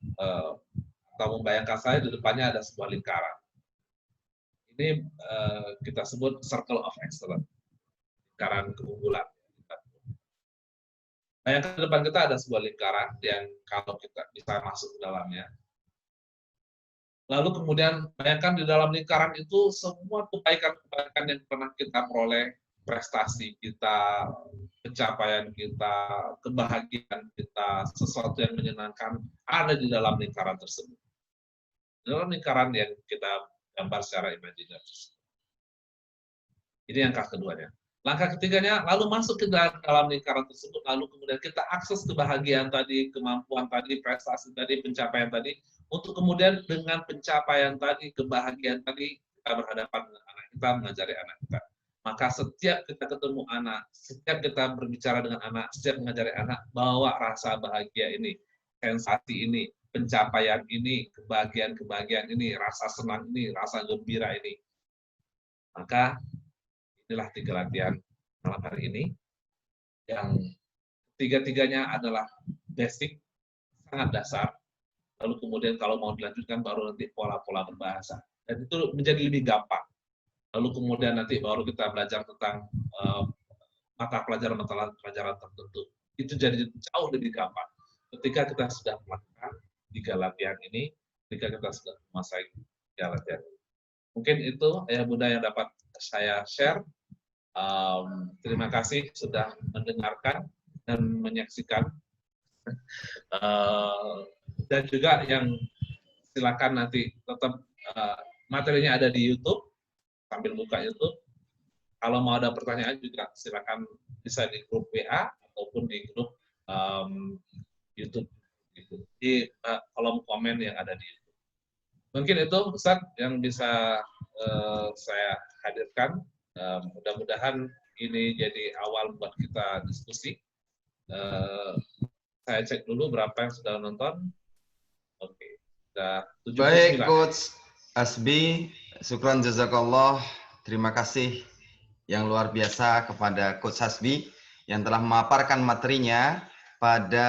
atau membayangkan saya di depannya ada sebuah lingkaran. Ini kita sebut circle of excellence, lingkaran keunggulan. Bayangkan di depan kita ada sebuah lingkaran yang kalau kita bisa masuk ke dalamnya. Lalu kemudian bayangkan di dalam lingkaran itu semua kebaikan-kebaikan yang pernah kita peroleh, prestasi kita, pencapaian kita, kebahagiaan kita, sesuatu yang menyenangkan ada di dalam lingkaran tersebut. Dalam lingkaran yang kita gambar secara imajinatif. Ini langkah keduanya. Langkah ketiganya, lalu masuk ke dalam lingkaran tersebut, lalu kemudian kita akses kebahagiaan tadi, kemampuan tadi, prestasi tadi, pencapaian tadi, untuk kemudian dengan pencapaian tadi, kebahagiaan tadi, kita berhadapan dengan anak kita, mengajari anak kita. Maka setiap kita ketemu anak, setiap kita berbicara dengan anak, setiap mengajari anak, bawa rasa bahagia ini, sensasi ini, pencapaian ini, kebahagiaan ini, rasa senang ini, rasa gembira ini. Maka inilah 3 latihan malam hari ini, yang tiga-tiganya adalah basic, sangat dasar. Lalu kemudian kalau mau dilanjutkan baru nanti pola-pola berbahasa. Dan itu menjadi lebih gampang. Lalu kemudian nanti baru kita belajar tentang mata pelajaran tertentu. Itu jadi jauh lebih gampang. Ketika kita sudah melakukan 3 latihan ini, ketika kita sudah menguasai 3 latihan ini. Mungkin itu ayah bunda yang dapat saya share. Terima kasih sudah mendengarkan dan menyaksikan. Dan juga yang silakan nanti tetap materinya ada di YouTube, sambil buka YouTube. Kalau mau ada pertanyaan juga silakan bisa di grup WA ataupun di grup YouTube, di kolom komen yang ada di YouTube. Mungkin itu Ustaz yang bisa saya hadirkan. Mudah-mudahan ini jadi awal buat kita diskusi. Saya cek dulu berapa yang sudah nonton. Oke, sudah 79. Baik, Coach Hasbi, syukran jazakallah. Terima kasih yang luar biasa kepada Coach Hasbi yang telah memaparkan materinya pada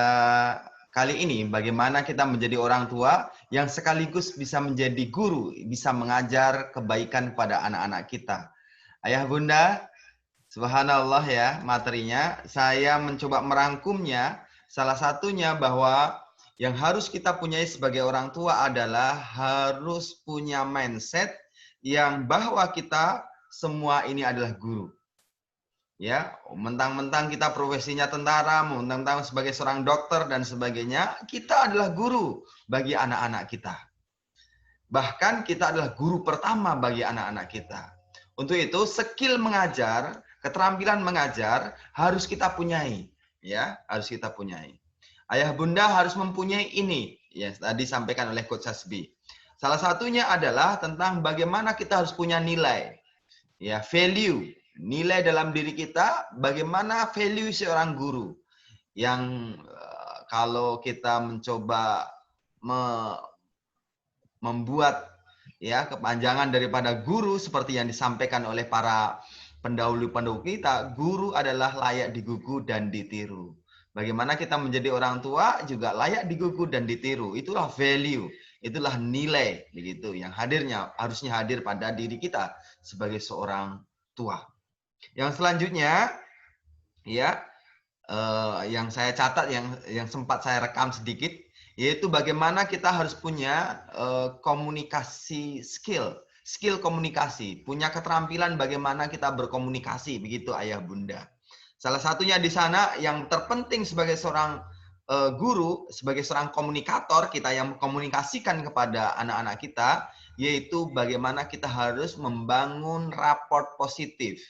kali ini, bagaimana kita menjadi orang tua yang sekaligus bisa menjadi guru, bisa mengajar kebaikan kepada anak-anak kita. Ayah bunda, subhanallah ya materinya. Saya mencoba merangkumnya. Salah satunya bahwa yang harus kita punyai sebagai orang tua adalah harus punya mindset yang bahwa kita semua ini adalah guru. Ya, mentang-mentang kita profesinya tentara, mentang-mentang sebagai seorang dokter dan sebagainya, kita adalah guru bagi anak-anak kita. Bahkan kita adalah guru pertama bagi anak-anak kita. Untuk itu, skill mengajar, keterampilan mengajar harus kita punyai, ya, harus kita punyai. Ayah bunda harus mempunyai ini, ya, tadi disampaikan oleh Coach Hasbi. Salah satunya adalah tentang bagaimana kita harus punya nilai, ya, value, Nilai dalam diri kita, bagaimana value seorang guru yang kalau kita mencoba membuat ya kepanjangan daripada guru seperti yang disampaikan oleh para pendahulu-pendahulu kita, guru adalah layak digugu dan ditiru. Bagaimana kita menjadi orang tua juga layak digugu dan ditiru. Itulah value, itulah nilai begitu yang harusnya hadir pada diri kita sebagai seorang tua. Yang selanjutnya ya yang saya catat yang sempat saya rekam sedikit, yaitu bagaimana kita harus punya komunikasi skill komunikasi, punya keterampilan bagaimana kita berkomunikasi, begitu ayah bunda. Salah satunya di sana yang terpenting sebagai seorang guru, sebagai seorang komunikator kita yang mengkomunikasikan kepada anak-anak kita, yaitu bagaimana kita harus membangun raport positif,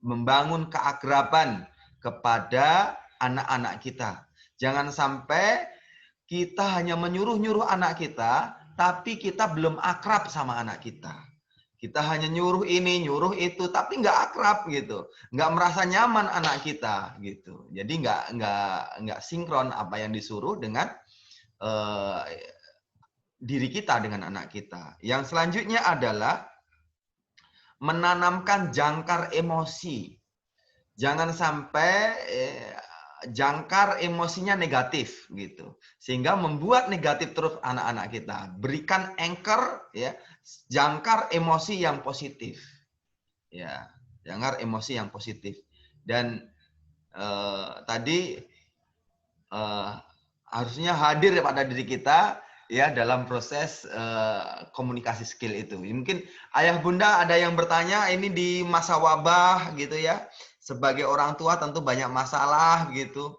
membangun keakraban kepada anak-anak kita. Jangan sampai kita hanya menyuruh-nyuruh anak kita, tapi kita belum akrab sama anak kita. Kita hanya nyuruh ini, nyuruh itu, tapi nggak akrab gitu, nggak merasa nyaman anak kita gitu. Jadi nggak sinkron apa yang disuruh dengan diri kita dengan anak kita. Yang selanjutnya adalah menanamkan jangkar emosi. Jangan sampai jangkar emosinya negatif gitu, sehingga membuat negatif terus anak-anak kita. Berikan anchor ya, jangkar emosi yang positif ya, jangkar emosi yang positif. Dan tadi harusnya hadir pada diri kita ya dalam proses komunikasi skill itu. Mungkin ayah bunda ada yang bertanya, ini di masa wabah gitu ya, sebagai orang tua tentu banyak masalah gitu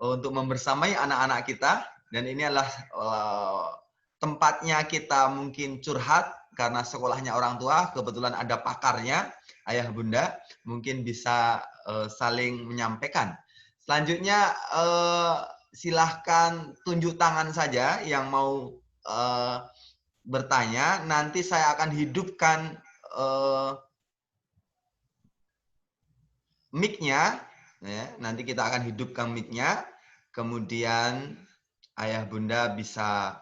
untuk membersamai anak-anak kita, dan ini adalah tempatnya kita mungkin curhat karena sekolahnya orang tua, kebetulan ada pakarnya ayah bunda, mungkin bisa saling menyampaikan. Selanjutnya silahkan tunjuk tangan saja yang mau bertanya, nanti saya akan hidupkan mic-nya, ya, nanti kita akan hidupkan mic-nya, kemudian ayah bunda bisa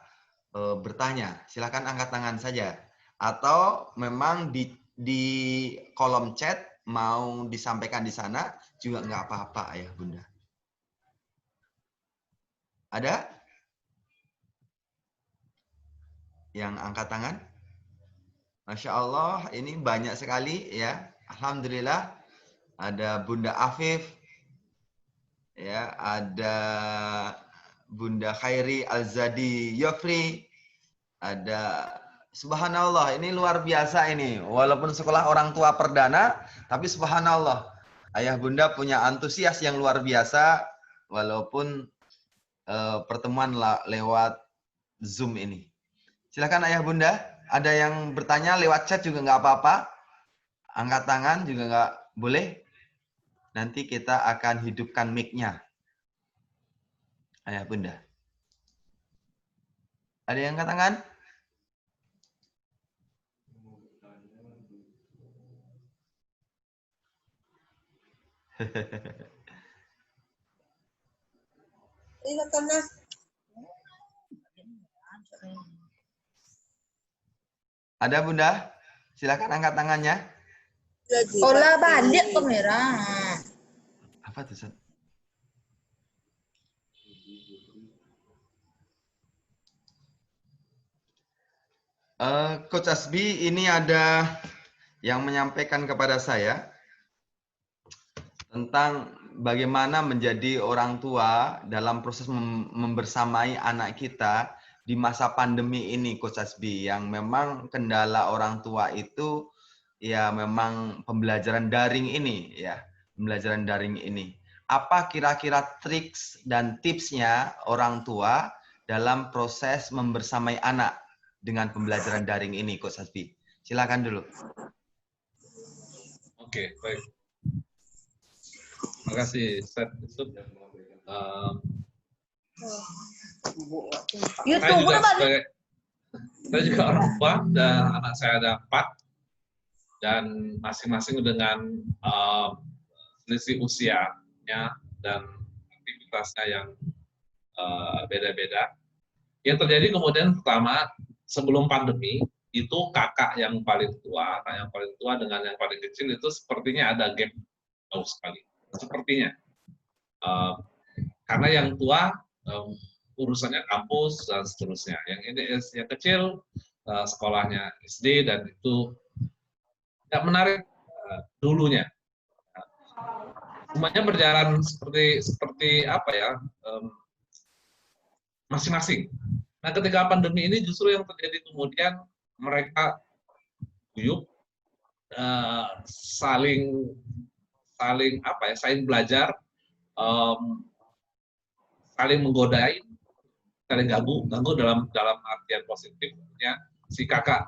bertanya. Silakan angkat tangan saja, atau memang di kolom chat mau disampaikan di sana juga nggak apa-apa ayah bunda. Ada yang angkat tangan? Masya Allah, ini banyak sekali ya. Alhamdulillah. Ada Bunda Afif, ya, ada Bunda Khairi Alzadi Yofri, ada, subhanallah, ini luar biasa ini. Walaupun sekolah orang tua perdana, tapi subhanallah, ayah bunda punya antusias yang luar biasa, walaupun pertemuan lewat Zoom ini. Silakan ayah bunda, ada yang bertanya lewat chat juga nggak apa-apa, angkat tangan juga nggak boleh. Nanti kita akan hidupkan mic-nya. Ayah bunda. Ada yang angkat tangan? Ada bunda? Silakan angkat tangannya. Olah balik kamera. Apa tuh, San? Coach Asbi, ini ada yang menyampaikan kepada saya tentang bagaimana menjadi orang tua dalam proses membersamai anak kita di masa pandemi ini, Coach Asbi, yang memang kendala orang tua itu ya memang pembelajaran daring ini ya, pembelajaran daring ini. Apa kira-kira triks dan tipsnya orang tua dalam proses membersamai anak dengan pembelajaran daring ini, Coach Asbi? Silakan dulu. Oke, baik. Terima kasih, Ustaz Yusuf. Saya juga orang tua dan anak saya ada 4. dan masing-masing dengan selisih usianya dan aktivitasnya yang beda-beda. Yang terjadi kemudian pertama, sebelum pandemi, itu kakak yang paling tua dengan yang paling kecil itu sepertinya ada gap jauh sekali. Sepertinya. Karena yang tua urusannya kampus dan seterusnya. Yang kecil sekolahnya SD dan itu tidak menarik dulunya. Semuanya berjalan seperti apa ya, masing-masing. Nah, ketika pandemi ini justru yang terjadi kemudian mereka guyup, saling belajar, saling menggodain, saling ganggu dalam artian positifnya. Si kakak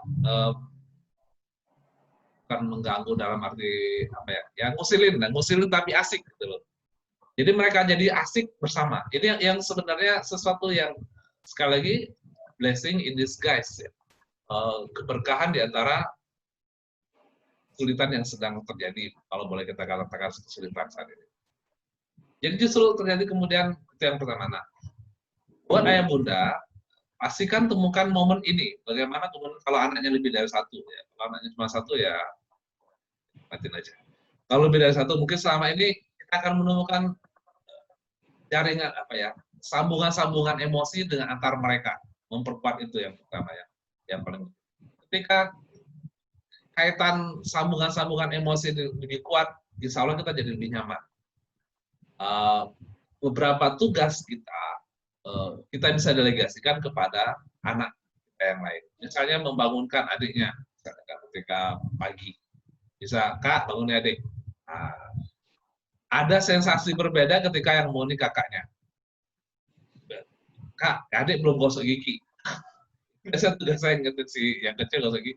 bukan mengganggu dalam arti apa ya, ngusilin tapi asik gitu loh. Jadi mereka jadi asik bersama. Ini yang sebenarnya sesuatu yang sekali lagi blessing in disguise ya. Keberkahan di antara kesulitan yang sedang terjadi, kalau boleh kita katakan kesulitan saat ini. Jadi justru terjadi kemudian itu yang pertama. Nah, buat ayah bunda, pastikan temukan momen ini. Bagaimana kemudian kalau anaknya lebih dari satu ya. Kalau anaknya cuma satu ya matiin aja. Kalau lebih dari satu, mungkin selama ini kita akan menemukan jaringan apa ya, sambungan-sambungan emosi dengan antar mereka, memperkuat itu yang pertama ya, yang paling. Ketika kaitan sambungan-sambungan emosi lebih kuat, insya Allah kita jadi lebih nyaman. Beberapa tugas kita bisa delegasikan kepada anak kita yang lain. Misalnya membangunkan adiknya, ketika pagi. Bisa, Kak, bangun adik. Nah, ada sensasi berbeda ketika yang mau nih kakaknya. Kak, adik belum gosok gigi. Biasa tugas saya ngetik si yang kecil gosok gigi.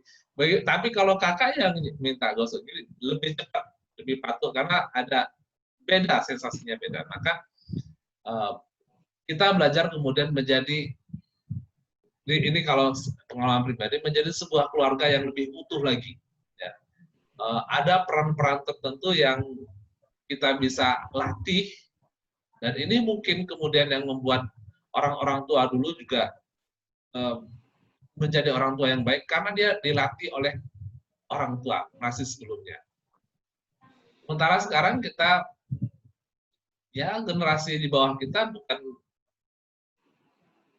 Tapi kalau kakak yang minta gosok gigi, lebih cepat, lebih patuh, karena ada beda, sensasinya beda. Maka kita belajar kemudian menjadi, ini kalau pengalaman pribadi, menjadi sebuah keluarga yang lebih utuh lagi. Ya. Ada peran-peran tertentu yang kita bisa latih, dan ini mungkin kemudian yang membuat orang-orang tua dulu juga menjadi orang tua yang baik, karena dia dilatih oleh orang tua masih sebelumnya. Sementara sekarang kita, ya generasi di bawah kita bukan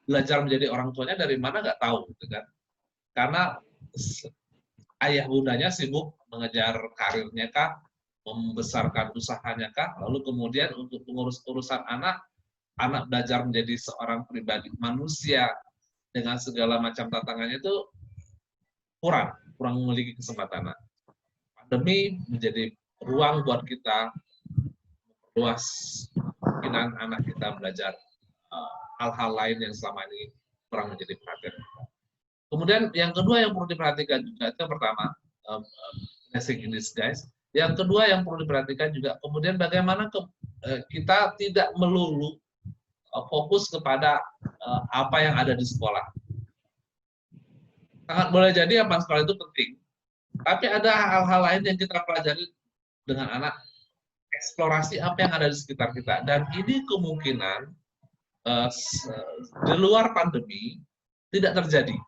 belajar menjadi orang tuanya dari mana nggak tahu, gitu kan? Karena ayah bundanya sibuk mengejar karirnya kah, membesarkan usahanya kah, lalu kemudian untuk mengurus urusan anak belajar menjadi seorang pribadi manusia dengan segala macam tantangannya itu kurang memiliki kesempatan. Pandemi menjadi ruang buat kita memperluas kemungkinan anak kita belajar hal-hal lain yang selama ini kurang menjadi perhatian. Kemudian yang kedua yang perlu diperhatikan juga, itu yang pertama, blessing in disguise. Yang kedua yang perlu diperhatikan juga, kemudian bagaimana kita tidak melulu fokus kepada apa yang ada di sekolah. Sangat boleh jadi apa sekolah itu penting, tapi ada hal-hal lain yang kita pelajari dengan anak, eksplorasi apa yang ada di sekitar kita. Dan ini kemungkinan di luar pandemi tidak terjadi.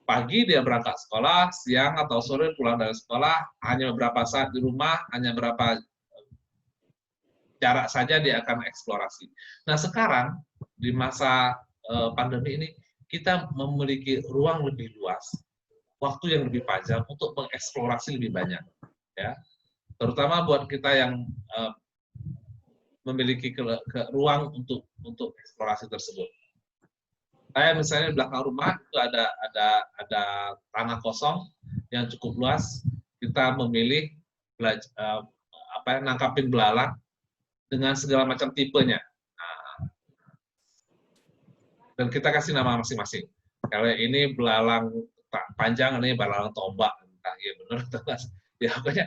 Pagi dia berangkat sekolah, siang atau sore pulang dari sekolah, hanya beberapa saat di rumah, hanya berapa jarak saja dia akan eksplorasi. Nah sekarang di masa pandemi ini kita memiliki ruang lebih luas, waktu yang lebih panjang untuk mengeksplorasi lebih banyak, ya. Terutama buat kita yang memiliki ruang untuk eksplorasi tersebut. Saya misalnya di belakang rumah itu ada tanah kosong yang cukup luas. Kita memilih nangkapin belalang dengan segala macam tipenya. Dan kita kasih nama masing-masing. Kalau ini belalang panjang, ini belalang tombak, entah ya benar atau enggak. Ya pokoknya,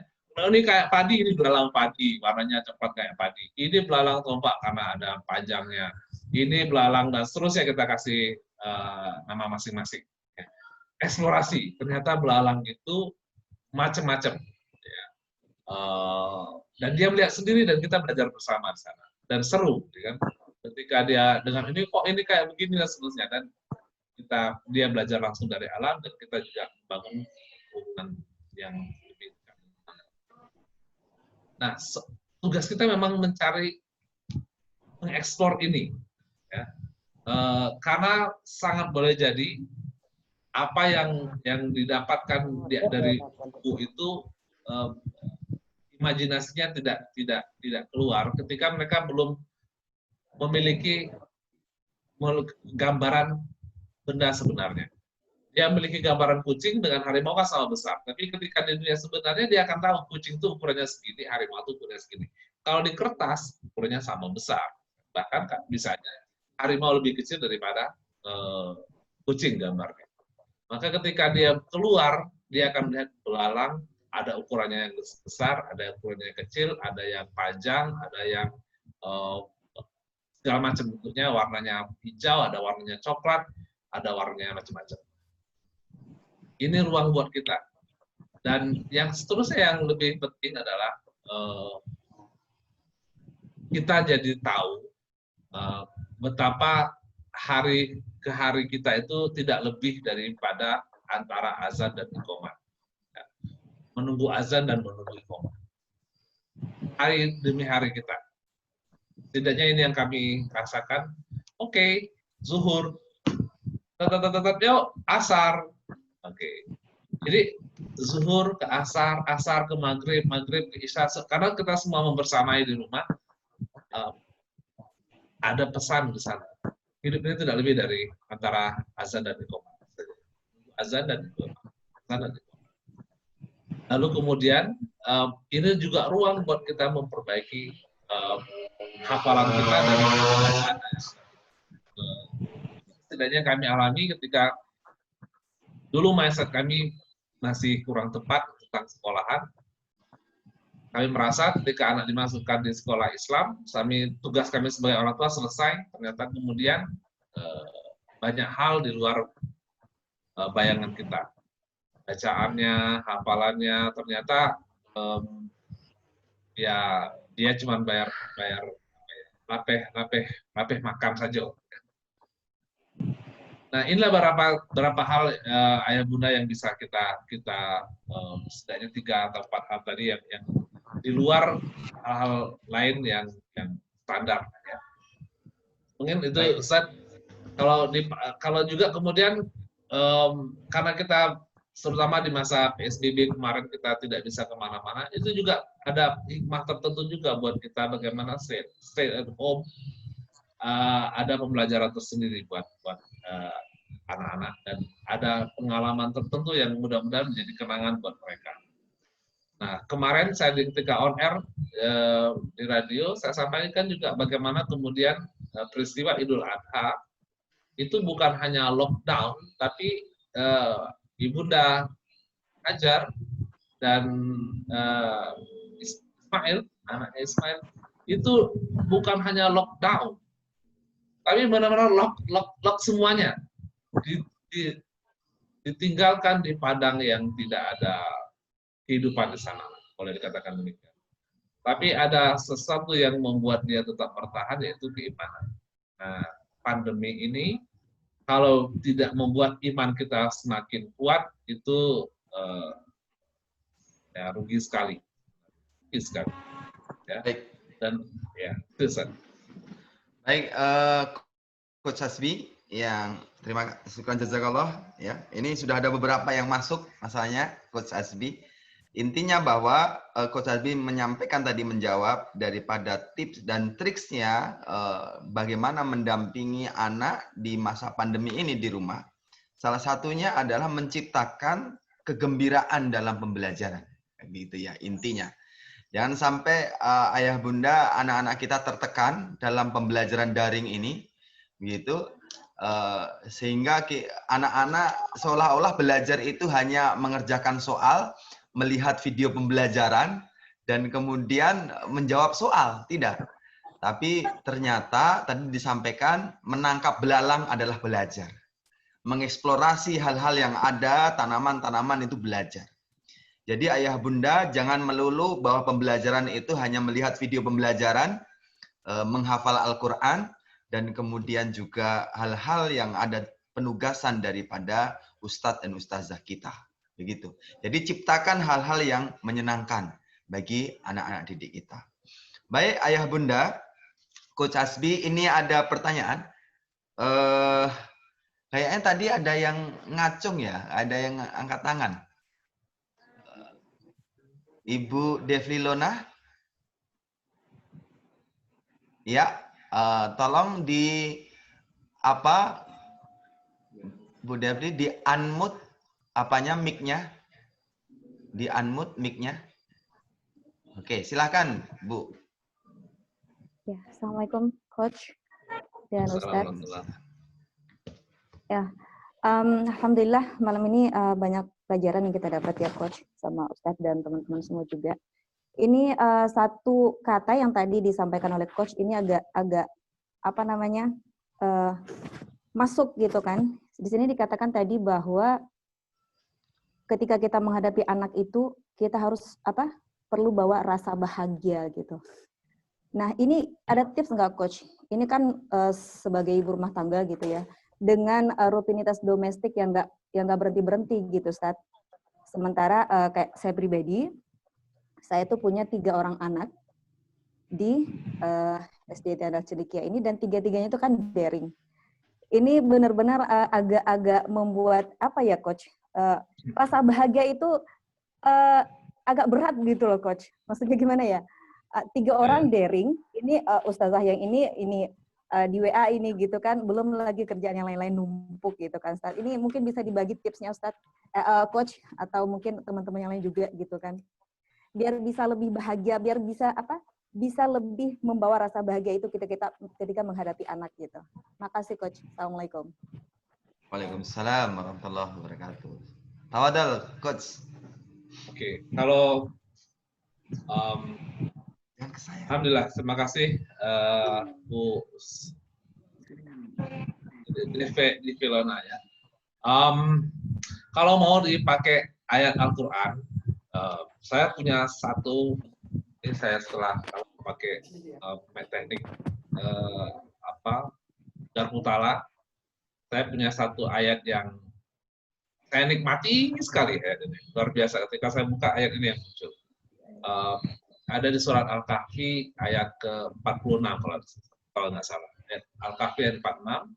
ini kayak padi, ini belalang padi, warnanya coklat kayak padi. Ini belalang tombak karena ada panjangnya. Ini belalang, dan seterusnya kita kasih nama masing-masing. Eksplorasi, ternyata belalang itu macam-macam. Ya. Dan dia melihat sendiri dan kita belajar bersama di sana. Dan seru, ya kan? Ketika dia dengan ini kok ini kayak begini dan seterusnya, dan dia belajar langsung dari alam dan kita juga membangun hubungan yang lebih. Nah, tugas kita memang mencari mengeksplor ini, ya. Karena sangat boleh jadi apa yang didapatkan dari buku itu imajinasinya tidak keluar ketika mereka belum memiliki gambaran benda sebenarnya. Dia memiliki gambaran kucing dengan harimau kan sama besar, tapi ketika di dunia sebenarnya dia akan tahu kucing itu ukurannya segini, harimau itu ukurannya segini. Kalau di kertas ukurannya sama besar, bahkan misalnya harimau lebih kecil daripada kucing gambarnya. Maka ketika dia keluar, dia akan melihat belalang, ada ukurannya yang besar, ada ukurannya yang kecil, ada yang panjang, ada yang segala macam bentuknya, warnanya hijau, ada warnanya coklat, ada warnanya macam-macam. Ini ruang buat kita. Dan yang seterusnya yang lebih penting adalah kita jadi tahu betapa hari ke hari kita itu tidak lebih daripada antara azan dan iqamah. Menunggu azan dan menunggu iqamah. Hari demi hari kita. Setidaknya ini yang kami rasakan. Oke, zuhur. Tetap yuk, asar. Oke. Jadi zuhur ke asar, asar ke maghrib, maghrib ke isya. Karena kita semua membersamai di rumah, ada pesan di sana. Hidup ini tidak lebih dari antara azan dan iqamah. Azan dan iqamah. Azan dan iqamah. Lalu kemudian ini juga ruang buat kita memperbaiki hafalan kita dan bacaan. Setidaknya kami alami ketika dulu mindset kami masih kurang tepat tentang sekolahan. Kami merasa ketika anak dimasukkan di sekolah Islam, tugas kami sebagai orang tua selesai. Ternyata kemudian banyak hal di luar bayangan kita. Bacaannya, hafalannya, ternyata ya dia cuma bayar lapeh makan saja. Nah, inilah beberapa hal ayah bunda yang bisa kita setidaknya 3 atau 4 hal tadi yang di luar hal-hal lain yang standar. Ya. Mungkin itu Ustaz, kalau juga kemudian karena kita terutama di masa PSBB kemarin kita tidak bisa kemana-mana, itu juga ada hikmah tertentu juga buat kita bagaimana stay at home. Ada pembelajaran tersendiri buat anak-anak dan ada pengalaman tertentu yang mudah-mudahan menjadi kenangan buat mereka. Nah, kemarin saya ketika on air di radio, saya sampaikan juga bagaimana kemudian peristiwa Idul Adha itu bukan hanya lockdown, tapi Ibunda Hajar dan Ismail, anaknya Ismail, itu bukan hanya lockdown, tapi benar-benar lock semuanya. Ditinggalkan di padang yang tidak ada kehidupan di sana, boleh dikatakan demikian. Tapi ada sesuatu yang membuat dia tetap bertahan, yaitu keimanan. Nah, pandemi ini kalau tidak membuat iman kita semakin kuat, itu ya rugi sekali. Rugi sekali. Ya. Baik. Dan ya, itu Ustaz. Baik, Coach Hasbi, yang terima kasih jazakallah. Ya, ini sudah ada beberapa yang masuk masalahnya, Coach Hasbi. Intinya bahwa Coach Hasbi menyampaikan tadi, menjawab daripada tips dan triksnya bagaimana mendampingi anak di masa pandemi ini di rumah. Salah satunya adalah menciptakan kegembiraan dalam pembelajaran, gitu ya intinya. Jangan sampai ayah bunda anak-anak kita tertekan dalam pembelajaran daring ini, gitu. Sehingga anak-anak seolah-olah belajar itu hanya mengerjakan soal, melihat video pembelajaran, dan kemudian menjawab soal. Tidak. Tapi ternyata tadi disampaikan menangkap belalang adalah belajar. Mengeksplorasi hal-hal yang ada, tanaman-tanaman itu belajar. Jadi ayah bunda jangan melulu bahwa pembelajaran itu hanya melihat video pembelajaran, menghafal Al-Quran, dan kemudian juga hal-hal yang ada penugasan daripada ustadz dan ustazah kita. Begitu. Jadi ciptakan hal-hal yang menyenangkan bagi anak-anak didik kita. Baik ayah bunda, Coach Asbi, ini ada pertanyaan. Kayaknya tadi ada yang ngacung ya, ada yang angkat tangan. Ibu Devlilona, ya, tolong di apa, Bu Devli, di unmute apanya mic-nya, di unmute mic-nya. Oke, silakan Bu. Ya, Assalamualaikum Coach dan Ustadz. Ya, alhamdulillah malam ini banyak pelajaran yang kita dapat ya Coach sama Ustadz dan teman-teman semua juga. Ini satu kata yang tadi disampaikan oleh Coach ini agak apa namanya masuk gitu kan. Di sini dikatakan tadi bahwa ketika kita menghadapi anak itu kita harus perlu bawa rasa bahagia gitu. Nah ini ada tips nggak Coach? Ini kan sebagai ibu rumah tangga gitu ya, dengan rutinitas domestik yang nggak berhenti gitu Ustadz. Sementara kayak saya pribadi, saya tuh punya 3 orang anak di SD Tiara Celikia ini, dan 3-tiganya itu kan daring. Ini benar-benar agak membuat apa ya Coach? Rasa bahagia itu agak berat gitu loh Coach. Maksudnya gimana ya? 3 orang daring, ini ustazah yang ini di WA ini gitu kan, belum lagi kerjaan yang lain-lain numpuk gitu kan Ustaz. Ini mungkin bisa dibagi tipsnya Ustaz, Coach, atau mungkin teman-teman yang lain juga gitu kan. Biar bisa lebih bahagia, biar bisa bisa lebih membawa rasa bahagia itu ketika menghadapi anak gitu. Makasih Coach. Assalamualaikum. Waalaikumsalam warahmatullahi wabarakatuh. Tawadal Coach. Oke, kalau alhamdulillah, terima kasih Bu Devlilona ya. Kalau mau dipakai ayat Al-Quran, saya punya satu, ini saya setelah pakai teknik Darmutala, saya punya satu ayat yang saya nikmati sekali ya, luar biasa ketika saya buka ayat ini yang muncul. Ada di surat Al-Kahfi ayat ke-46 kalau nggak salah. Al-Kahfi ayat 46.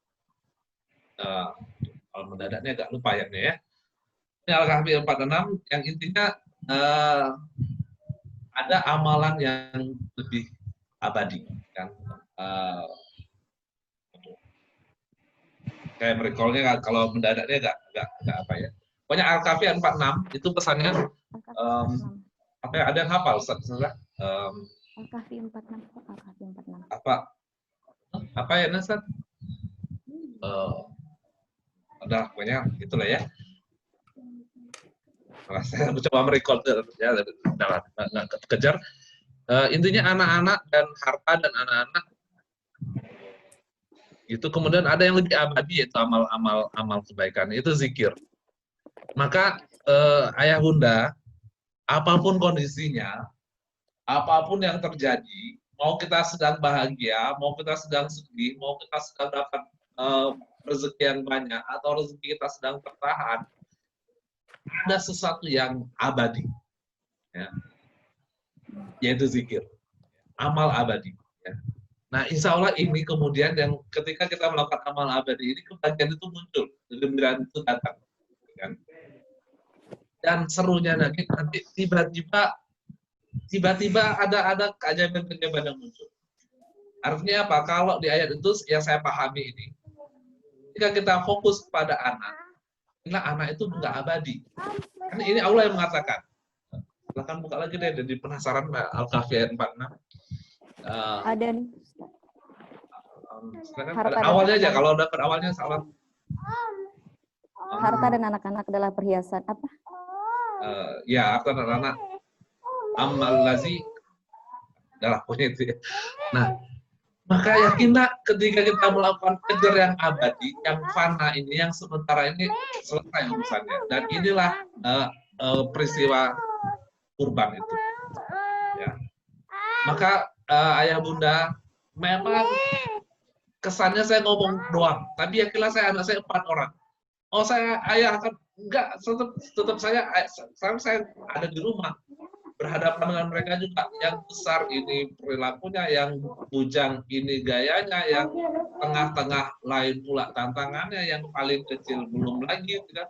Kalau mendadaknya agak lupa ayatnya ya. Ini Al-Kahfi 46 yang intinya ada amalan yang lebih abadi kan. Kayak merekolnya kalau mendadaknya agak apa ya. Pokoknya Al-Kahfi ayat 46 itu pesannya apa ya, ada yang hafal Ustaz? Al-Kahfi 46. Al-Kahfi 46. Apa ya Ustaz? Udah pokoknya itulah ya. Nah, saya mencoba merecall ya, nggak kejar. Intinya anak-anak dan harta dan anak-anak itu kemudian ada yang lebih abadi, yaitu amal kebaikan, itu zikir. Maka ayah bunda, apapun kondisinya, apapun yang terjadi, mau kita sedang bahagia, mau kita sedang sedih, mau kita sedang dapat rezeki yang banyak, atau rezeki kita sedang tertahan, ada sesuatu yang abadi, ya, yaitu zikir, amal abadi. Ya. Nah, insya Allah ini kemudian yang ketika kita melakukan amal abadi ini, kebahagiaan itu muncul, kegembiraan itu datang. Kan? Dan serunya nanti tiba-tiba ada keajaiban-keajaiban yang muncul. Artinya apa? Kalau di ayat itu yang saya pahami ini, ketika kita fokus pada anak, anak itu nggak abadi. Karena ini Allah yang mengatakan. Silahkan buka lagi deh, jadi penasaran Al-Kahfi ayat 46. Ada nih. Awalnya aja, kalau dapat awalnya salah. Harta dan anak-anak adalah perhiasan apa? Ya, harta dan anak. Amal lazi. Adalah pokoknya itu. Nah, maka yakinlah ketika kita melakukan kejar yang abadi, yang fana ini, yang sementara ini selesai urusannya. Dan inilah peristiwa kurban itu. Ya. Maka ayah bunda, memang kesannya saya ngomong doang, tapi yakinlah saya anak saya 4 orang. Oh saya ayah akan enggak, tetap saya ada di rumah berhadapan dengan mereka juga. Yang besar ini perilakunya, yang bujang ini gayanya, yang tengah-tengah lain pula tantangannya, yang paling kecil belum lagi, kan?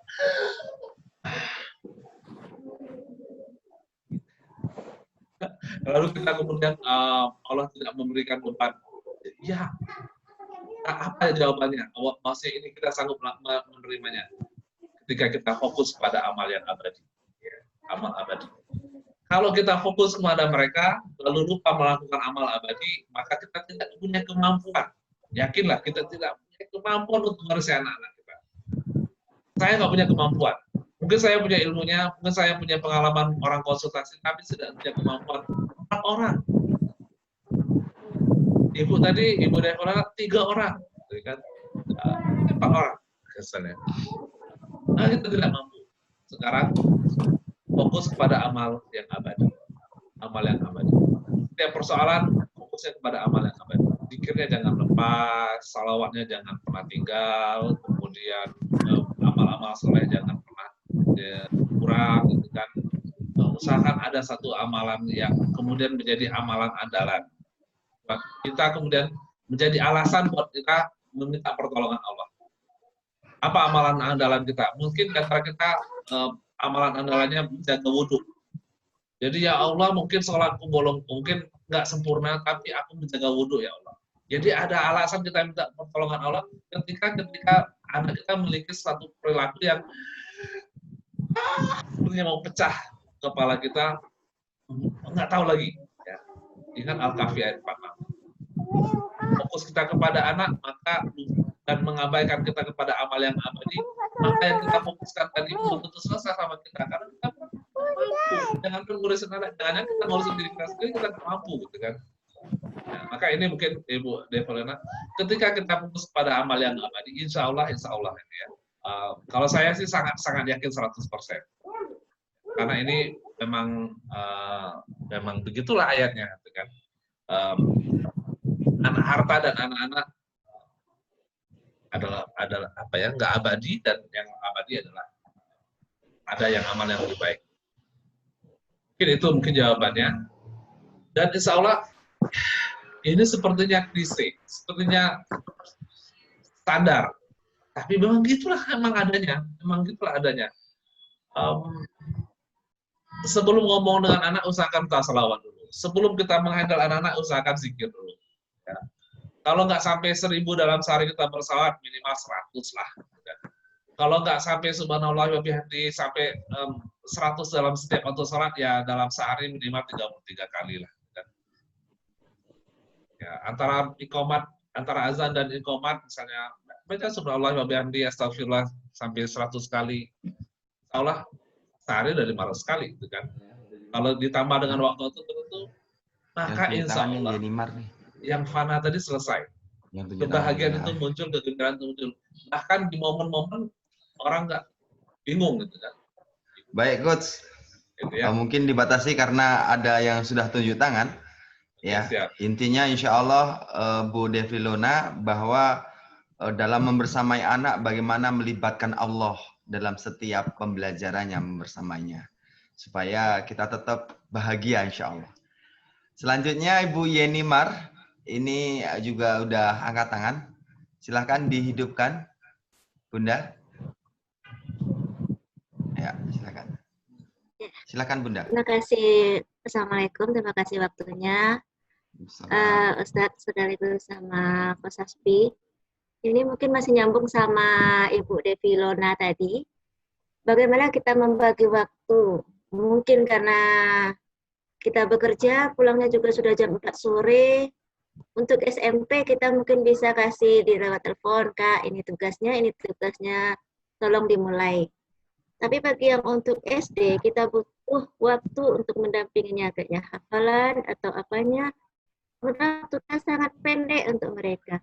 Lalu kita kemudian Allah tidak memberikan beban. Ya, apa jawabannya? Maksudnya ini kita sanggup menerimanya ketika kita fokus pada amal yang abadi, ya, amal abadi. Kalau kita fokus kepada mereka lalu lupa melakukan amal abadi, maka kita tidak punya kemampuan. Yakinlah kita tidak punya kemampuan untuk mengurus anak-anak kita. Saya nggak punya kemampuan. Mungkin saya punya ilmunya, mungkin saya punya pengalaman orang konsultasi, tapi tidak punya kemampuan 4 orang. Ibu tadi, Ibu Devolana 3 orang, kan? 4 orang kesannya. Nah, kita tidak mampu. Sekarang fokus kepada amal yang abadi. Amal yang abadi. Setiap persoalan fokusnya kepada amal yang abadi. Zikirnya jangan lepas, salawatnya jangan pernah tinggal, kemudian amal-amal soleh jangan pernah kurang, gitu kan. Usahakan ada satu amalan yang kemudian menjadi amalan andalan. Kita kemudian menjadi alasan buat kita meminta pertolongan Allah. Apa amalan andalan kita? Mungkin antara kita amalan andalannya menjaga wudhu. Jadi ya Allah, mungkin sholatku bolong, mungkin nggak sempurna, tapi aku menjaga wudhu ya Allah. Jadi ada alasan kita minta pertolongan Allah ketika anak kita memiliki satu perilaku yang sebenarnya mau pecah kepala kita, nggak tahu lagi. Ya. Ingat Al-Kahfi ayat 46. Fokus kita kepada anak, maka dan mengabaikan kita kepada amal yang abadi, maka yang kita fokuskan tadi belum tentu selesai sama kita, karena kita mampu. Jangan ngurusin anak, jangan kita ngurusin diri kita sendiri, kita nggak mampu, gitu kan. Nah, maka ini mungkin Ibu Devolana, ketika kita fokus pada amal yang abadi, insya Allah ini ya. Kalau saya sih sangat yakin 100%. Karena ini memang begitulah ayatnya, gitu kan. Anak harta dan anak-anak adalah apa ya, nggak abadi, dan yang abadi adalah ada yang amal yang lebih baik. Mungkin itu jawabannya. Dan insya Allah ini sepertinya klise, sepertinya standar, tapi memang gitulah adanya. Sebelum ngomong dengan anak, usahakan kita salawat dulu. Sebelum kita menghandle anak-anak, usahakan zikir dulu. Ya. Kalau nggak sampai 1000 dalam sehari kita bersalawat, minimal 100 lah. Ya. Kalau nggak sampai subhanallah wa bihamdi sampai 100 dalam setiap waktu salat, ya dalam sehari minimal 33 kali lah. Ya, antara azan dan iqamat, misalnya baca subhanallah wa bihamdi astagfirullah sampai 100 kali. Insyaallah sehari udah 500 kali, gitu kan. Kalau ditambah dengan waktu tertentu, maka insyaallah yang fana tadi selesai. Kebahagiaan itu muncul, kegembiraan itu muncul. Bahkan di momen-momen orang nggak bingung, gitu kan. Baik, Coach. Gitu ya. Mungkin dibatasi karena ada yang sudah tunjuk tangan. Ya, siap. Intinya insya Allah Bu Devolana bahwa dalam membersamai anak, bagaimana melibatkan Allah dalam setiap pembelajarannya membersamainya, supaya kita tetap bahagia insya Allah. Selanjutnya Ibu Yeni Mar, ini juga udah angkat tangan. Silahkan dihidupkan, Bunda. Ya, silakan. Silakan Bunda. Terima kasih. Assalamualaikum, terima kasih waktunya. Ustadz sekaligus sama Coach Hasbi. Ini mungkin masih nyambung sama Ibu Devolana tadi. Bagaimana kita membagi waktu? Mungkin karena kita bekerja, pulangnya juga sudah jam 4 sore. Untuk SMP kita mungkin bisa kasih di lewat telepon, Kak, ini tugasnya, tolong dimulai. Tapi bagi yang untuk SD, kita butuh waktu untuk mendampinginya, kayaknya hafalan atau apanya. Waktunya sangat pendek untuk mereka.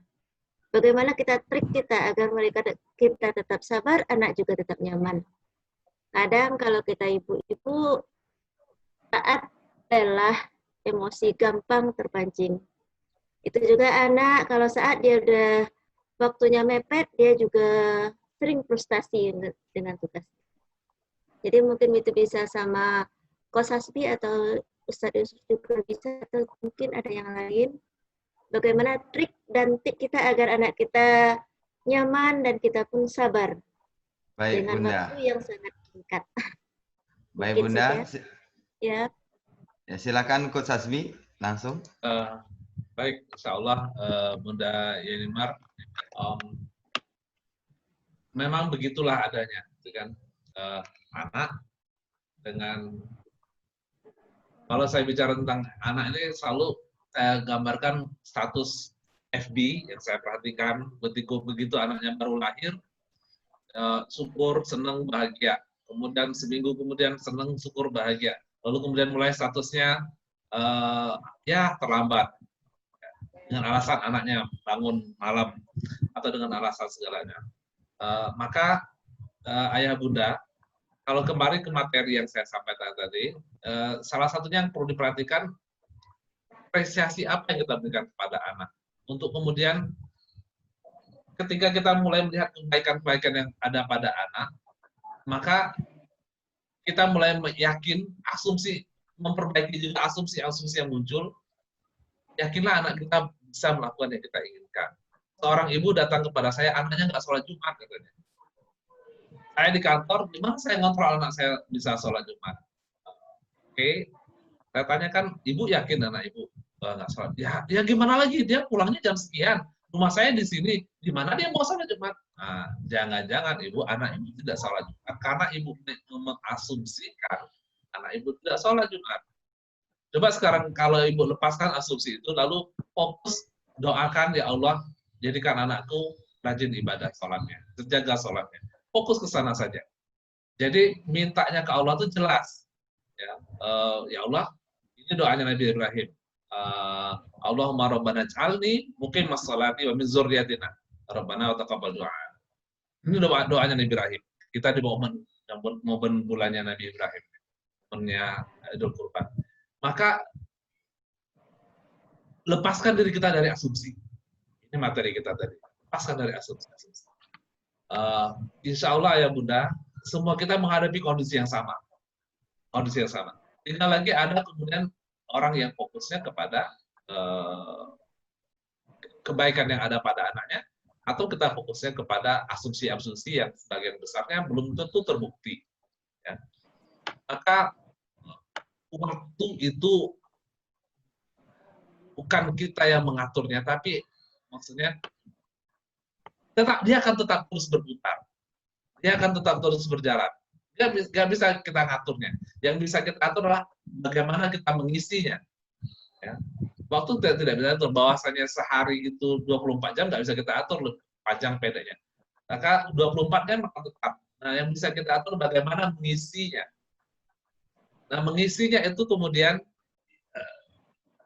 Bagaimana trik kita agar kita tetap sabar, anak juga tetap nyaman. Kadang kalau kita ibu-ibu saat lelah, emosi gampang terpancing. Itu juga anak kalau saat dia udah waktunya mepet, dia juga sering frustasi dengan tugas. Jadi mungkin itu bisa sama Coach Hasbi atau Ustadz Yusuf juga bisa, atau mungkin ada yang lain. Bagaimana trik dan tip kita agar anak kita nyaman dan kita pun sabar. Baik, dengan Bunda. waktu yang sangat singkat. Baik, Mungkin Bunda. Ya. Ya, silakan Coach Hasbi langsung. Baik, insya Allah Bunda Yenimar, memang begitulah adanya, gitu kan. Anak dengan, kalau saya bicara tentang anak ini selalu saya gambarkan status FB yang saya perhatikan begitu anaknya baru lahir, syukur, senang, bahagia. Kemudian seminggu kemudian senang, syukur, bahagia. Lalu kemudian mulai statusnya ya terlambat. Dengan alasan anaknya bangun malam atau dengan alasan segalanya. Maka ayah bunda, kalau kembali ke materi yang saya sampaikan tadi, salah satunya yang perlu diperhatikan, apresiasi apa yang kita berikan kepada anak. Untuk kemudian ketika kita mulai melihat kebaikan-kebaikan yang ada pada anak, maka kita mulai yakin, asumsi, memperbaiki juga asumsi-asumsi yang muncul, yakinlah anak kita bisa melakukan yang kita inginkan. Seorang ibu datang kepada saya, anaknya nggak sholat Jumat, katanya. Saya di kantor, gimana saya ngontrol anak saya bisa sholat Jumat? Oke, saya tanyakan, ibu yakin anak ibu nggak sholat? Ya gimana lagi, dia pulangnya jam sekian, rumah saya di sini, gimana dia mau sholat Jumat? Nah, jangan-jangan anak ibu tidak sholat Jumat karena ibu mengasumsikan anak ibu tidak sholat Jumat. Coba sekarang kalau ibu lepaskan asumsi itu, lalu fokus doakan, ya Allah, jadikan anakku rajin ibadah sholatnya, terjaga sholatnya. Fokus ke sana saja. Jadi mintanya ke Allah itu jelas. Ya Allah, ini doanya Nabi Ibrahim. Allahumma rabbana ij'alni muqimas sholati wa min dzurriyyatina. Rabbana wa taqabbal du'a. Ini doanya Nabi Ibrahim. Kita di momen bulannya Nabi Ibrahim, momennya Idul Kurban. Maka lepaskan diri kita dari asumsi. Ini materi kita tadi. Lepaskan dari asumsi. Insya Allah ya bunda, semua kita menghadapi kondisi yang sama. Kondisi yang sama. Tinggal lagi ada kemudian orang yang fokusnya kepada kebaikan yang ada pada anaknya, atau kita fokusnya kepada asumsi-asumsi yang sebagian besarnya belum tentu terbukti. Ya. Maka waktu itu bukan kita yang mengaturnya, tapi maksudnya dia akan tetap terus berputar. Dia akan tetap terus berjalan. Nggak bisa kita ngaturnya. Yang bisa kita atur adalah bagaimana kita mengisinya. Ya. Waktu tidak bisa atur, bahwasanya sehari itu 24 jam nggak bisa kita atur panjang pedanya. Maka 24 jam akan tetap. Nah, yang bisa kita atur bagaimana mengisinya. Nah, mengisinya itu kemudian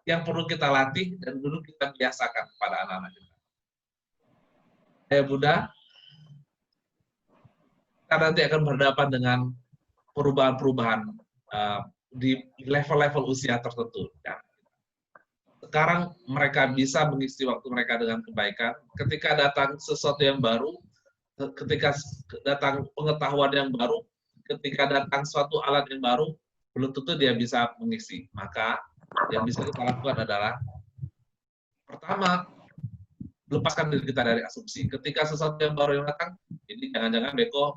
yang perlu kita latih dan dulu kita biasakan kepada anak-anak kita. Ya Bunda, kita nanti akan berhadapan dengan perubahan-perubahan di level-level usia tertentu. Ya. Sekarang mereka bisa mengisi waktu mereka dengan kebaikan. Ketika datang sesuatu yang baru, ketika datang pengetahuan yang baru, ketika datang suatu alat yang baru, belum tentu dia bisa mengisi. Maka yang bisa kita lakukan adalah, pertama, lepaskan diri kita dari asumsi. Ketika sesuatu yang baru yang datang, ini jangan-jangan beko.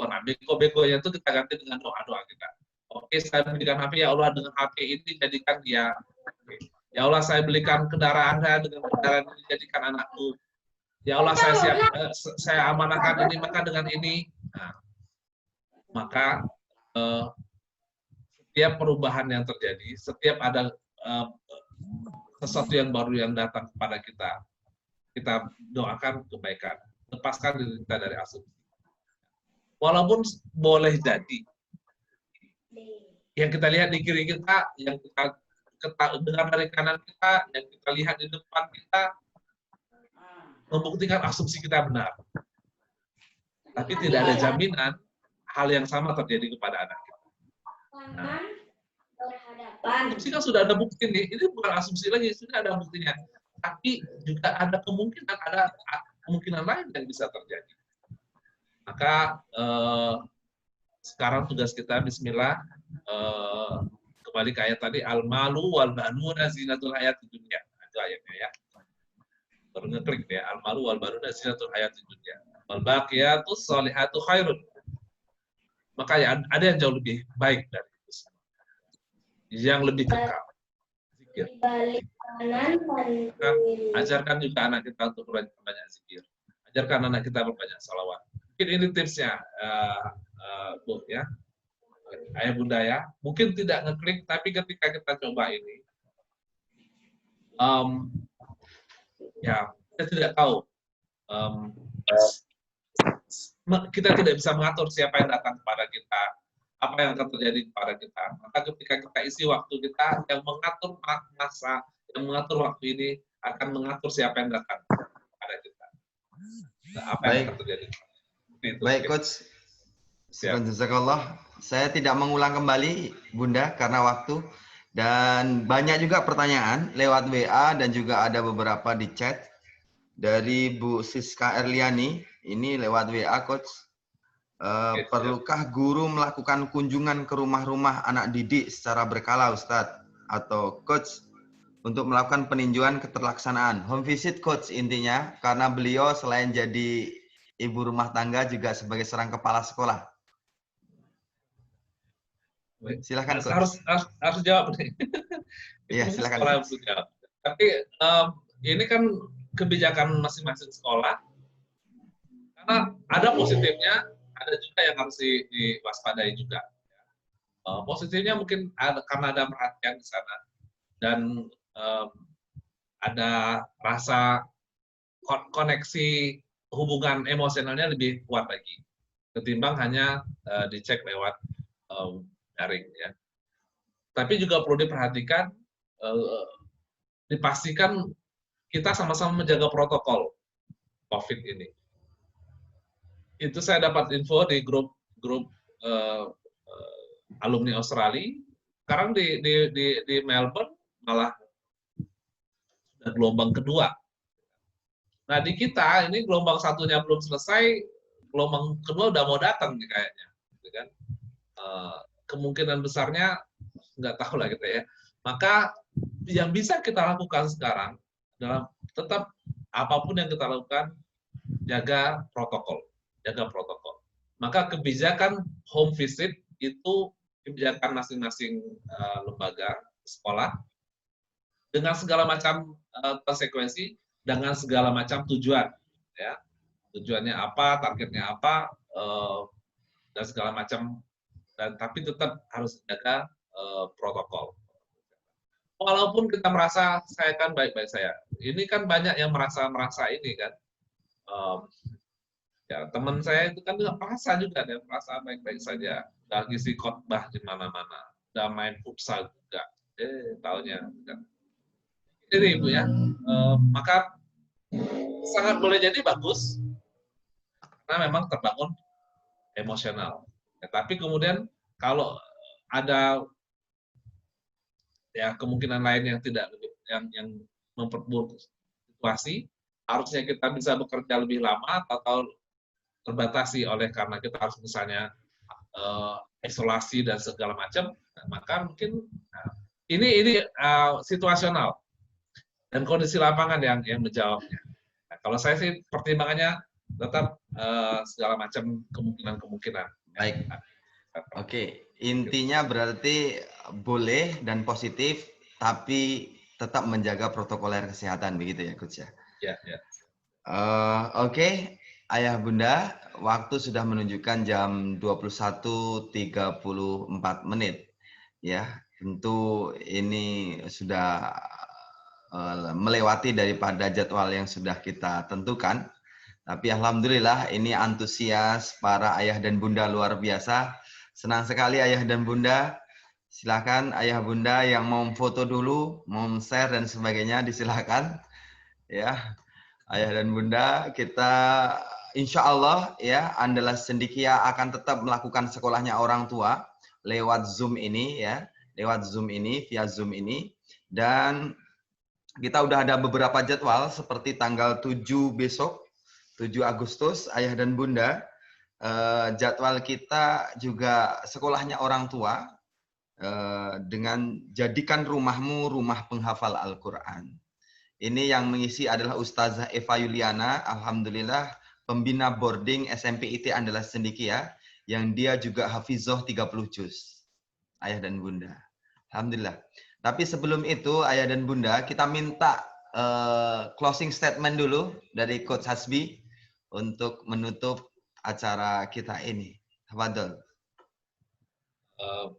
Nah, beko-bekonya itu kita ganti dengan doa-doa kita. Oke, saya belikan HP, ya Allah, dengan HP ini jadikan dia. Ya Allah, saya belikan kendaraan saya, dengan kendaraan ini jadikan anakku. Ya Allah, saya amanahkan ini, maka dengan ini. Nah, maka setiap perubahan yang terjadi, setiap ada sesuatu yang baru yang datang kepada kita doakan kebaikan, lepaskan diri kita dari asumsi. Walaupun boleh jadi yang kita lihat di kiri kita, yang kita dengar dari kanan kita, yang kita lihat di depan kita, membuktikan asumsi kita benar. Tapi tidak ada jaminan hal yang sama terjadi kepada anak kita. Nah, Asumsi kan sudah ada bukti nih, ini bukan asumsi lagi, sudah ada buktinya. Tapi juga ada kemungkinan lain yang bisa terjadi. Maka sekarang tugas kita, Bismillah, kembali ke ayat tadi, al-malu wal banuna zinatul hayatid dunya. Itu ayatnya ya. Baru ngeklik ya, al-malu wal banuna zinatul hayatid dunya. Wal baqiyatus sholihatu khairun. Maka ya ada yang jauh lebih baik dari itu semua. Yang lebih kekal. Zikir. Nah, ajarkan juga anak kita untuk banyak zikir. Ajarkan anak kita berbanyak salawat. Mungkin ini tipsnya, Bu ya, ayah bunda ya. Mungkin tidak ngeklik, tapi ketika kita coba ini, ya kita tidak tahu. Kita tidak bisa mengatur siapa yang datang kepada kita, apa yang akan terjadi kepada kita. Maka ketika kita isi waktu kita, yang mengatur masa, yang mengatur waktu ini akan mengatur siapa yang datang kepada kita. Nah, apa yang akan terjadi? Itu. Baik, Coach. Jazakallah. Saya tidak mengulang kembali, Bunda, karena waktu. Dan banyak juga pertanyaan lewat WA dan juga ada beberapa di chat. Dari Bu Siska Erliani, ini lewat WA, Coach. Perlukah guru melakukan kunjungan ke rumah-rumah anak didik secara berkala, Ustadz? Atau Coach, untuk melakukan peninjauan keterlaksanaan. Home visit, Coach, intinya. Karena beliau selain jadi ibu rumah tangga juga sebagai seorang kepala sekolah. Silahkan, Coach. Harus jawab nih. Iya, silakan. Tapi ini kan kebijakan masing-masing sekolah. Karena ada positifnya, ada juga yang harus diwaspadai juga. Positifnya mungkin karena ada perhatian di sana dan ada rasa koneksi hubungan emosionalnya lebih kuat lagi ketimbang hanya dicek lewat daring ya. Tapi juga perlu diperhatikan, dipastikan kita sama-sama menjaga protokol COVID ini. Itu saya dapat info di grup alumni Australia. Sekarang di Melbourne malah sudah gelombang kedua. Nah di kita ini gelombang satunya belum selesai, gelombang kedua udah mau datang nih kayaknya, gitu kan? Kemungkinan besarnya nggak tahu lah kita ya. Maka yang bisa kita lakukan sekarang adalah tetap apapun yang kita lakukan jaga protokol. Maka kebijakan home visit itu kebijakan masing-masing lembaga sekolah dengan segala macam konsekuensi, dengan segala macam tujuan, ya tujuannya apa, targetnya apa, dan segala macam. Dan tapi tetap harus jaga protokol. Walaupun kita merasa saya kan baik-baik saya, ini kan banyak yang merasa ini kan. Ya, teman saya itu kan merasa juga dia merasa baik-baik saja. Udah ngisi khotbah di mana-mana, udah main futsal juga. Taunya kan. Jadi Ibu ya, maka sangat boleh jadi bagus karena memang terbangun emosional. Ya, tapi kemudian kalau ada ya kemungkinan lain yang tidak yang memperburuk situasi, harusnya kita bisa bekerja lebih lama atau terbatasi oleh karena kita harus misalnya isolasi dan segala macam, maka mungkin ini situasional dan kondisi lapangan yang menjawabnya. Nah, kalau saya sih pertimbangannya tetap segala macam kemungkinan. Baik. Oke, intinya berarti boleh dan positif, tapi tetap menjaga protokoler kesehatan begitu ya, Coach ya. Ya. Oke. Ayah Bunda, waktu sudah menunjukkan jam 21.34 menit. Ya, tentu ini sudah melewati daripada jadwal yang sudah kita tentukan. Tapi alhamdulillah ini antusias para ayah dan bunda luar biasa. Senang sekali ayah dan bunda. Silakan ayah bunda yang mau foto dulu, mau share dan sebagainya disilahkan. Ya, ayah dan bunda, kita insya Allah ya, Andalas Cendekia akan tetap melakukan sekolahnya orang tua lewat Zoom ini ya, lewat Zoom ini, via Zoom ini. Dan kita udah ada beberapa jadwal seperti tanggal 7 besok, 7 Agustus, Ayah dan Bunda. Jadwal kita juga sekolahnya orang tua dengan jadikan rumahmu rumah penghafal Al-Quran. Ini yang mengisi adalah Ustazah Eva Yuliana, alhamdulillah pembina boarding SMP IT Andalas Cendekia, yang dia juga hafizoh 30 juz. Ayah dan Bunda. Alhamdulillah. Tapi sebelum itu, Ayah dan Bunda, kita minta closing statement dulu dari Coach Hasbi untuk menutup acara kita ini. Tafadhol.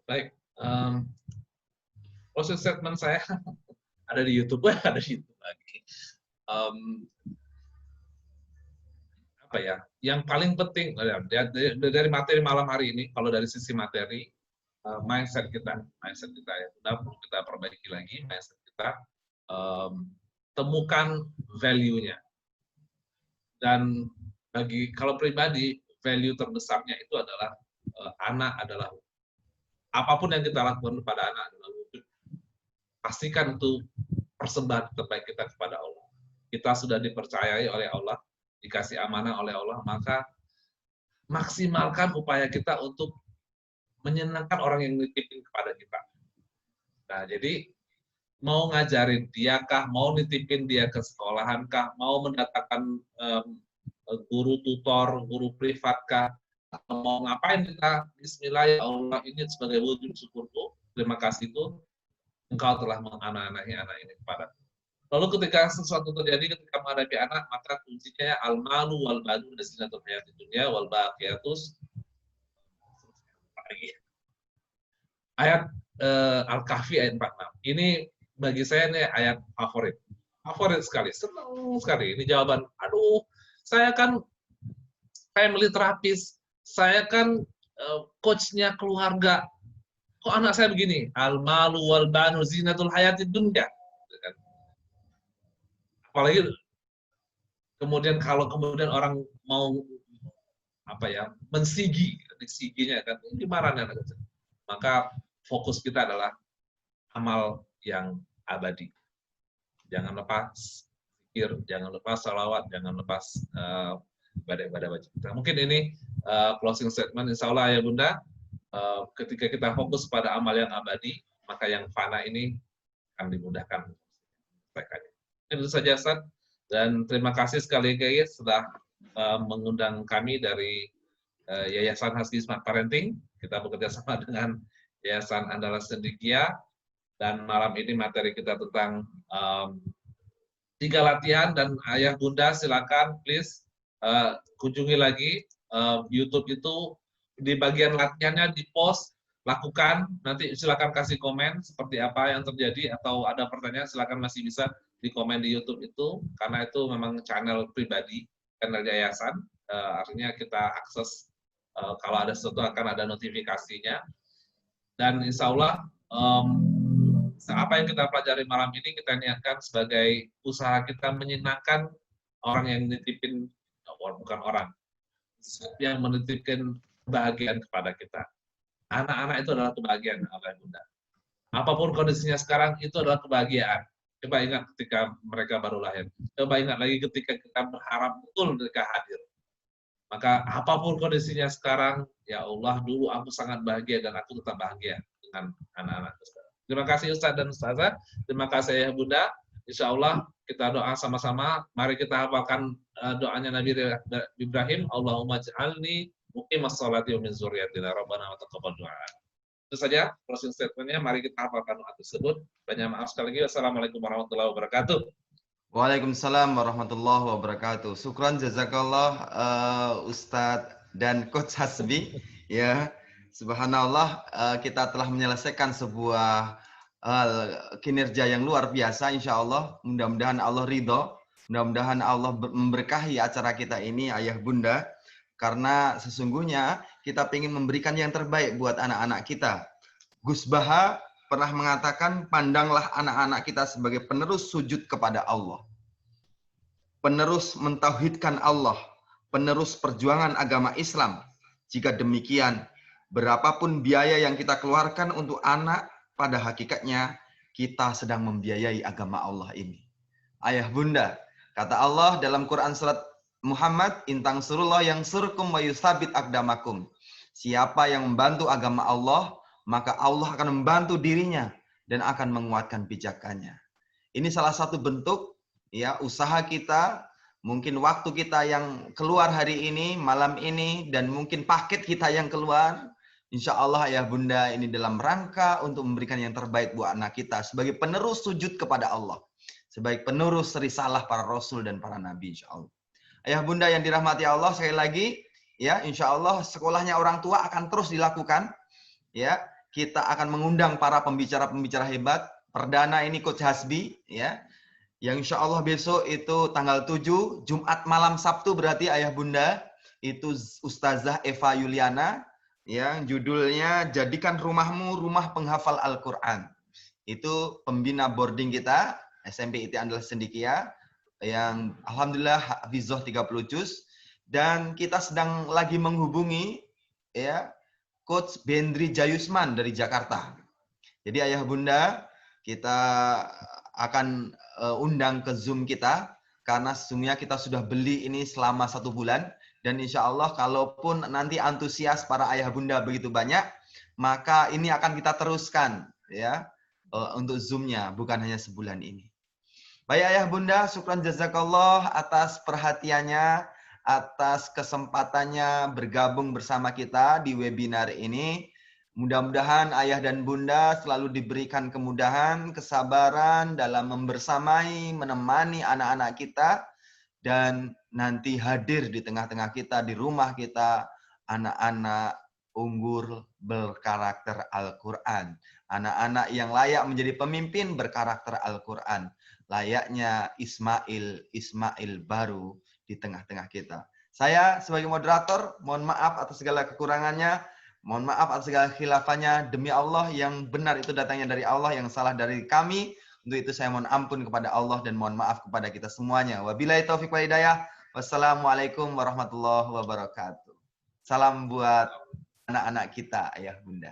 Baik. Closing statement saya ada di YouTube, ada di YouTube lagi. Apa ya? Yang paling penting dari materi malam hari ini, kalau dari sisi materi, mindset kita ya, kita perbaiki lagi mindset kita, temukan value-nya. Dan kalau pribadi, value terbesarnya itu adalah anak adalah apapun yang kita lakukan kepada anak adalah wujud. Pastikan itu persembahan terbaik kita kepada Allah. Kita sudah dipercayai oleh Allah, dikasih amanah oleh Allah, maka maksimalkan upaya kita untuk menyenangkan orang yang nitipin kepada kita. Nah, jadi mau ngajarin dia kah, mau nitipin dia ke sekolahan kah, mau mendatangkan guru tutor, guru privat kah, mau ngapain kita, bismillah ya Allah, ini sebagai wujud syukurku, terima kasih itu, engkau telah menganak-anahi anak ini kepada. Lalu ketika sesuatu terjadi, ketika menghadapi anak, maka kuncinya al-malu wal banu zinatul hayatid dunya wal baqiyatus ayat Al-Kahfi ayat 46. Ini bagi saya ini ayat favorit. Favorit sekali, senang sekali. Ini jawaban, aduh, saya kan family therapist, saya kan coachnya keluarga. Kok anak saya begini? Al-malu wal banu zinatul hayatid dunya. Apalagi kemudian kalau kemudian orang mau mensigi, disiginya kan gimana anak kecil. Maka fokus kita adalah amal yang abadi. Jangan lepas zikir, jangan lepas salawat, jangan lepas ibadah-ibadah wajib kita. Mungkin ini closing statement, insya Allah ya Bunda, ketika kita fokus pada amal yang abadi, maka yang fana ini akan dimudahkan. Itu saja Ustaz, dan terima kasih sekali lagi sudah mengundang kami dari Yayasan Hasbi Smart Parenting. Kita bekerja sama dengan Yayasan Andalas Cendekia, dan malam ini materi kita tentang 3 latihan, dan Ayah Bunda silakan please kunjungi lagi YouTube itu, di bagian latihannya di post, lakukan, nanti silakan kasih komen seperti apa yang terjadi, atau ada pertanyaan silakan masih bisa di komen di YouTube itu, karena itu memang channel pribadi, channel yayasan, artinya kita akses kalau ada sesuatu akan ada notifikasinya. Dan insya Allah apa yang kita pelajari malam ini kita niatkan sebagai usaha kita menyenangkan orang yang nitipin, bukan orang yang menitipkan kebahagiaan kepada kita. Anak-anak itu adalah kebahagiaan Allah Bunda. Apapun kondisinya sekarang itu adalah kebahagiaan. Coba ingat ketika mereka baru lahir. Coba ingat lagi ketika kita berharap betul mereka hadir. Maka apapun kondisinya sekarang, ya Allah, dulu aku sangat bahagia dan aku tetap bahagia dengan anak-anak sekarang. Terima kasih Ustaz dan Ustazah. Terima kasih ya Bunda. Insya Allah kita doa sama-sama. Mari kita hafalkan doanya Nabi Ibrahim. Allahumma ja'alni muqimas sholati wa min dzurriyyatina rabbana wa taqabbal du'a. Itu saja closing statement-nya. Mari kita hafalkan doa tersebut. Banyak maaf sekali lagi. Wassalamualaikum warahmatullahi wabarakatuh. Waalaikumsalam warahmatullahi wabarakatuh. Syukran jazakallah Ustadz dan Coach Hasbi. Ya, subhanallah, kita telah menyelesaikan sebuah kinerja yang luar biasa, insya Allah. Mudah-mudahan Allah ridho, mudah-mudahan Allah memberkahi acara kita ini, Ayah Bunda, karena sesungguhnya kita ingin memberikan yang terbaik buat anak-anak kita. Gus Baha pernah mengatakan, pandanglah anak-anak kita sebagai penerus sujud kepada Allah, penerus mentauhidkan Allah, penerus perjuangan agama Islam. Jika demikian, berapapun biaya yang kita keluarkan untuk anak pada hakikatnya kita sedang membiayai agama Allah ini. Ayah bunda, kata Allah dalam Quran surat Muhammad, intang surullah yang surkum wa yusabit akdamakum. Siapa yang membantu agama Allah, maka Allah akan membantu dirinya dan akan menguatkan pijakannya. Ini salah satu bentuk ya usaha kita, mungkin waktu kita yang keluar hari ini, malam ini, dan mungkin paket kita yang keluar. Insya Allah ayah bunda ini dalam rangka untuk memberikan yang terbaik buat anak kita sebagai penerus sujud kepada Allah, sebagai penerus risalah para rasul dan para nabi insya Allah. Ayah bunda yang dirahmati Allah, sekali lagi ya insya Allah sekolahnya orang tua akan terus dilakukan. Ya, kita akan mengundang para pembicara-pembicara hebat. Perdana ini Coach Hasbi ya. Yang insya Allah besok itu tanggal 7 Jumat malam Sabtu berarti ayah bunda itu Ustazah Eva Yuliana. Ya, judulnya Jadikan Rumahmu Rumah Penghafal Al-Quran. Itu pembina boarding kita, SMP IT Andalas Cendekia, yang alhamdulillah hafizah 30 juz. Dan kita sedang lagi menghubungi ya Coach Bendri Jayusman dari Jakarta. Jadi ayah bunda, kita akan undang ke Zoom kita, karena sesungguhnya kita sudah beli ini selama 1 bulan. Dan insya Allah kalaupun nanti antusias para ayah bunda begitu banyak, maka ini akan kita teruskan ya untuk Zoom-nya, bukan hanya sebulan ini. Baik ayah bunda, syukran jazakallah atas perhatiannya, atas kesempatannya bergabung bersama kita di webinar ini. Mudah-mudahan ayah dan bunda selalu diberikan kemudahan, kesabaran dalam membersamai, menemani anak-anak kita, dan nanti hadir di tengah-tengah kita, di rumah kita, anak-anak unggul berkarakter Al-Quran. Anak-anak yang layak menjadi pemimpin berkarakter Al-Quran. Layaknya Ismail baru di tengah-tengah kita. Saya sebagai moderator, mohon maaf atas segala kekurangannya, mohon maaf atas segala khilafahnya. Demi Allah, yang benar itu datangnya dari Allah, yang salah dari kami. Untuk itu saya mohon ampun kepada Allah dan mohon maaf kepada kita semuanya. Wabillahi taufiq wal hidayah. Wassalamualaikum warahmatullahi wabarakatuh. Salam buat anak-anak kita, ayah bunda.